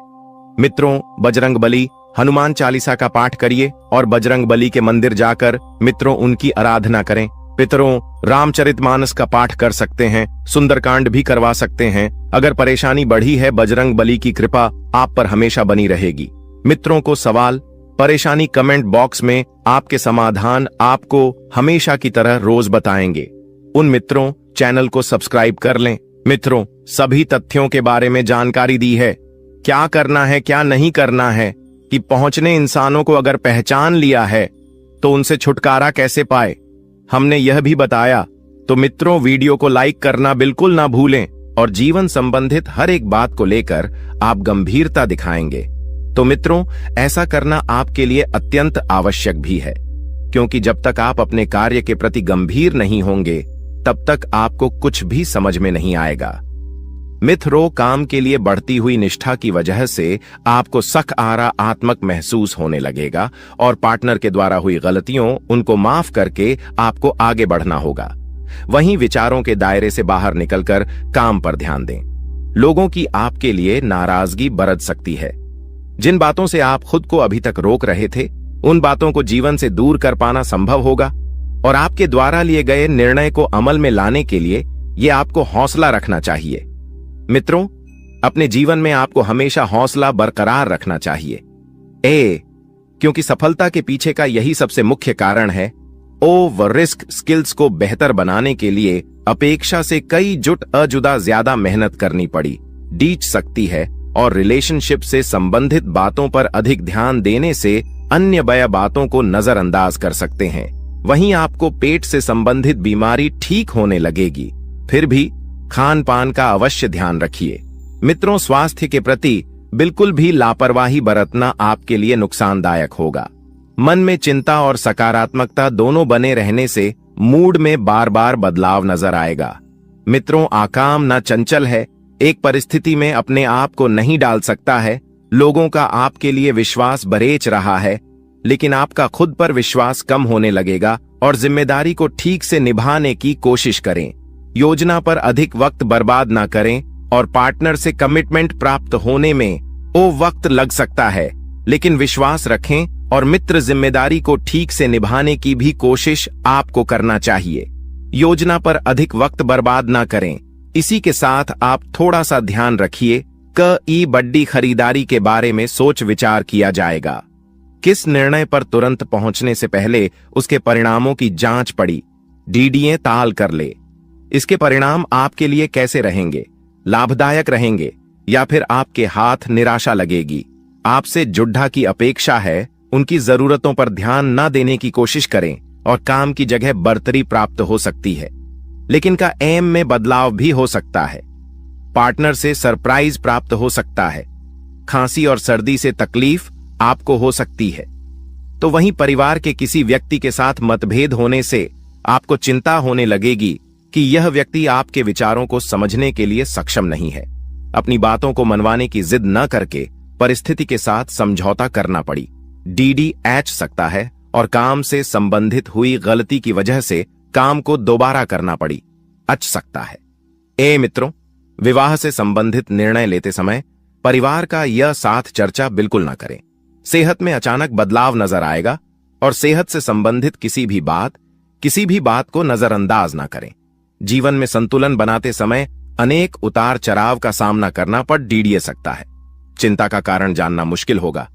[SPEAKER 1] मित्रों, बजरंग बली हनुमान चालीसा का पाठ करिए और बजरंग बली के मंदिर जाकर मित्रों उनकी आराधना करें। पितरों, रामचरितमानस का पाठ कर सकते हैं, सुंदरकांड भी करवा सकते हैं। अगर परेशानी बढ़ी है, बजरंग बली की कृपा आप पर हमेशा बनी रहेगी। मित्रों को सवाल परेशानी कमेंट बॉक्स में आपके समाधान आपको हमेशा की तरह रोज बताएंगे। उन मित्रों चैनल को सब्सक्राइब कर लें। मित्रों, सभी तथ्यों के बारे में जानकारी दी है, क्या करना है क्या नहीं करना है, कि पहुंचने इंसानों को अगर पहचान लिया है तो उनसे छुटकारा कैसे पाए, हमने यह भी बताया। तो मित्रों, वीडियो को लाइक करना बिल्कुल ना भूलें और जीवन संबंधित हर एक बात को लेकर आप गंभीरता दिखाएंगे। तो मित्रों, ऐसा करना आपके लिए अत्यंत आवश्यक भी है, क्योंकि जब तक आप अपने कार्य के प्रति गंभीर नहीं होंगे तब तक आपको कुछ भी समझ में नहीं आएगा। मित्रों, काम के लिए बढ़ती हुई निष्ठा की वजह से आपको सकारात्मक महसूस होने लगेगा और पार्टनर के द्वारा हुई गलतियों उनको माफ करके आपको आगे बढ़ना होगा। वहीं विचारों के दायरे से बाहर निकलकर काम पर ध्यान दें। लोगों की आपके लिए नाराजगी बरत सकती है। जिन बातों से आप खुद को अभी तक रोक रहे थे, उन बातों को जीवन से दूर कर पाना संभव होगा और आपके द्वारा लिए गए निर्णय को अमल में लाने के लिए ये आपको हौसला रखना चाहिए। मित्रों, अपने जीवन में आपको हमेशा हौसला बरकरार रखना चाहिए, क्योंकि सफलता के पीछे का यही सबसे मुख्य कारण है व रिस्क स्किल्स को बेहतर बनाने के लिए अपेक्षा से कई अजुदा ज्यादा मेहनत करनी पड़ी डीच सकती है और रिलेशनशिप से संबंधित बातों पर अधिक ध्यान देने से अन्य बया बातों को नजरअंदाज कर सकते हैं। वहीं आपको पेट से संबंधित बीमारी ठीक होने लगेगी। फिर भी खान पान का अवश्य ध्यान रखिए। मित्रों, स्वास्थ्य के प्रति बिल्कुल भी लापरवाही बरतना आपके लिए नुकसानदायक होगा। मन में चिंता और सकारात्मकता दोनों बने रहने से मूड में बार बार बदलाव नजर आएगा। मित्रों, आकाम ना चंचल है, एक परिस्थिति में अपने आप को नहीं डाल सकता है। लोगों का आपके लिए विश्वास बरेच रहा है, लेकिन आपका खुद पर विश्वास कम होने लगेगा और जिम्मेदारी को ठीक से निभाने की कोशिश करें। योजना पर अधिक वक्त बर्बाद ना करें और पार्टनर से कमिटमेंट प्राप्त होने में वक्त लग सकता है, लेकिन विश्वास रखें और मित्र जिम्मेदारी को ठीक से निभाने की भी कोशिश आपको करना चाहिए। योजना पर अधिक वक्त बर्बाद ना करें। इसी के साथ आप थोड़ा सा ध्यान रखिए कि बड़ी खरीदारी के बारे में सोच विचार किया जाएगा। किस निर्णय पर तुरंत पहुंचने से पहले उसके परिणामों की जांच पड़ी डीडीए ताल कर ले। इसके परिणाम आपके लिए कैसे रहेंगे, लाभदायक रहेंगे या फिर आपके हाथ निराशा लगेगी। आपसे जुड्ढा की अपेक्षा है, उनकी जरूरतों पर ध्यान न देने की कोशिश करें और काम की जगह बढ़तरी प्राप्त हो सकती है, लेकिन का एम में बदलाव भी हो सकता है। पार्टनर से सरप्राइज प्राप्त हो सकता है। खांसी और सर्दी से तकलीफ आपको हो सकती है। तो वहीं परिवार के किसी व्यक्ति के साथ मतभेद होने से आपको चिंता होने लगेगी कि यह व्यक्ति आपके विचारों को समझने के लिए सक्षम नहीं है। अपनी बातों को मनवाने की जिद न करके परिस्थिति के साथ समझौता करना पड़ी डीडी एच सकता है और काम से संबंधित हुई गलती की वजह से काम को दोबारा करना पड़ी अच सकता है। मित्रों, विवाह से संबंधित निर्णय लेते समय परिवार का यह साथ चर्चा बिल्कुल ना करें। सेहत में अचानक बदलाव नजर आएगा और सेहत से संबंधित किसी भी बात को नजरअंदाज ना करें। जीवन में संतुलन बनाते समय अनेक उतार चढ़ाव का सामना करना पड़ डीडीए सकता है। चिंता का कारण जानना मुश्किल होगा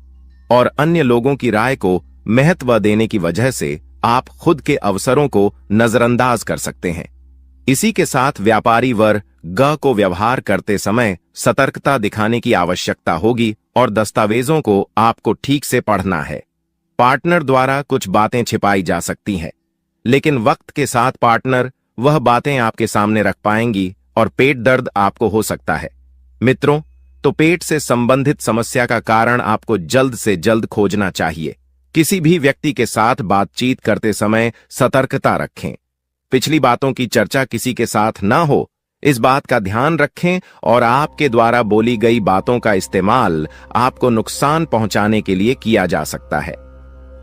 [SPEAKER 1] और अन्य लोगों की राय को महत्व देने की वजह से आप खुद के अवसरों को नजरअंदाज कर सकते हैं। इसी के साथ व्यापारी वर्ग को व्यवहार करते समय सतर्कता दिखाने की आवश्यकता होगी और दस्तावेजों को आपको ठीक से पढ़ना है। पार्टनर द्वारा कुछ बातें छिपाई जा सकती हैं, लेकिन वक्त के साथ पार्टनर वह बातें आपके सामने रख पाएंगी और पेट दर्द आपको हो सकता है। मित्रों, तो पेट से संबंधित समस्या का कारण आपको जल्द से जल्द खोजना चाहिए। किसी भी व्यक्ति के साथ बातचीत करते समय सतर्कता रखें। पिछली बातों की चर्चा किसी के साथ ना हो, इस बात का ध्यान रखें और आपके द्वारा बोली गई बातों का इस्तेमाल आपको नुकसान पहुंचाने के लिए किया जा सकता है।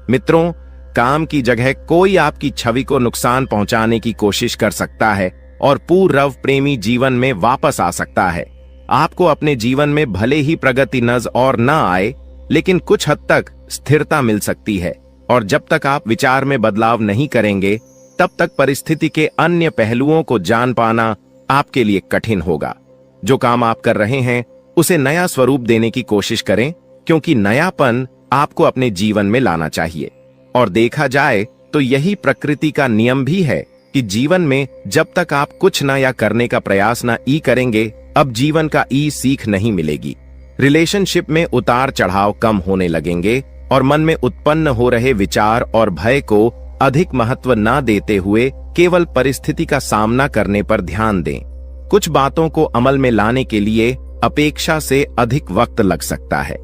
[SPEAKER 1] मित्रों, काम की जगह कोई आपकी छवि को नुकसान पहुंचाने की कोशिश कर सकता है और पूर्व प्रेमी जीवन में वापस आ सकता है। आपको अपने जीवन में भले ही प्रगति नजर और न आए, लेकिन कुछ हद तक स्थिरता मिल सकती है और जब तक आप विचार में बदलाव नहीं करेंगे, तब तक परिस्थिति के अन्य पहलुओं को जान पाना आपके लिए कठिन होगा। जो काम आप कर रहे हैं उसे नया स्वरूप देने की कोशिश करें, क्योंकि नयापन आपको अपने जीवन में लाना चाहिए। और देखा जाए तो यही प्रकृति का नियम भी है कि जीवन में जब तक आप कुछ नया करने का प्रयास ना करेंगे, अब जीवन का सीख नहीं मिलेगी। रिलेशनशिप में उतार चढ़ाव कम होने लगेंगे और मन में उत्पन्न हो रहे विचार और भय को अधिक महत्व ना देते हुए केवल परिस्थिति का सामना करने पर ध्यान दें। कुछ बातों को अमल में लाने के लिए अपेक्षा से अधिक वक्त लग सकता है।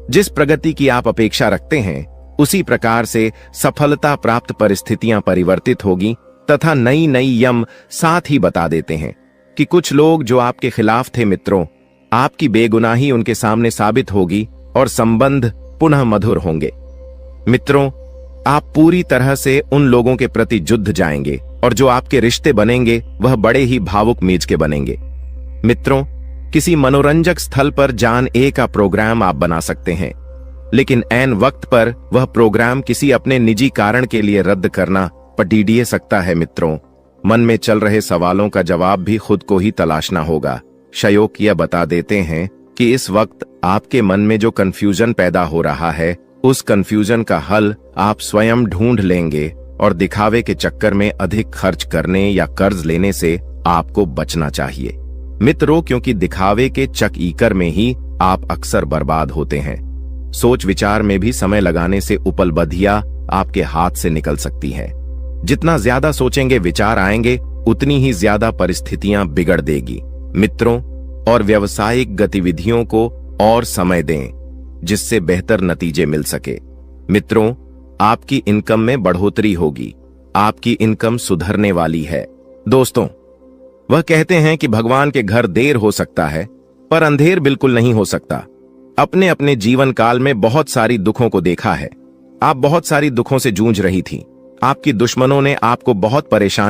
[SPEAKER 1] जिस प्रगति की आप अपेक्षा रखते हैं, उसी प्रकार से सफलता प्राप्त परिस्थितियां परिवर्तित होगी तथा नई नई यम साथ ही बता देते हैं कि कुछ लोग जो आपके खिलाफ थे, मित्रों, आपकी बेगुनाही उनके सामने साबित होगी और संबंध पुनः मधुर होंगे। मित्रों, आप पूरी तरह से उन लोगों के प्रति जुड़ जाएंगे और जो आपके रिश्ते बनेंगे वह बड़े ही भावुक मीज के बनेंगे। मित्रों, किसी मनोरंजक स्थल पर जाने का प्रोग्राम आप बना सकते हैं, लेकिन ऐन वक्त पर वह प्रोग्राम किसी अपने निजी कारण के लिए रद्द करना पड़ सकता है। मित्रों, मन में चल रहे सवालों का जवाब भी खुद को ही तलाशना होगा। शयोक यह बता देते हैं कि इस वक्त आपके मन में जो कंफ्यूजन पैदा हो रहा है, उस कंफ्यूजन का हल आप स्वयं ढूंढ लेंगे और दिखावे के चक्कर में अधिक खर्च करने या कर्ज लेने से आपको बचना चाहिए मित्रों, क्योंकि दिखावे के चक्कर में ही आप अक्सर बर्बाद होते हैं। सोच विचार में भी समय लगाने से उपलब्धियां आपके हाथ से निकल सकती हैं। जितना ज्यादा सोचेंगे विचार आएंगे, उतनी ही ज्यादा परिस्थितियां बिगड़ देगी मित्रों। और व्यावसायिक गतिविधियों को और समय दें, जिससे बेहतर नतीजे मिल सके मित्रों। आपकी इनकम में बढ़ोतरी होगी, आपकी इनकम सुधरने वाली है दोस्तों। वह कहते हैं कि भगवान के घर देर हो सकता है पर अंधेर बिल्कुल नहीं हो सकता। अपने अपने जीवन काल में बहुत सारी दुखों को देखा है। आप बहुत सारी दुखों से जूझ रही थी, आपकी दुश्मनों ने आपको बहुत परेशान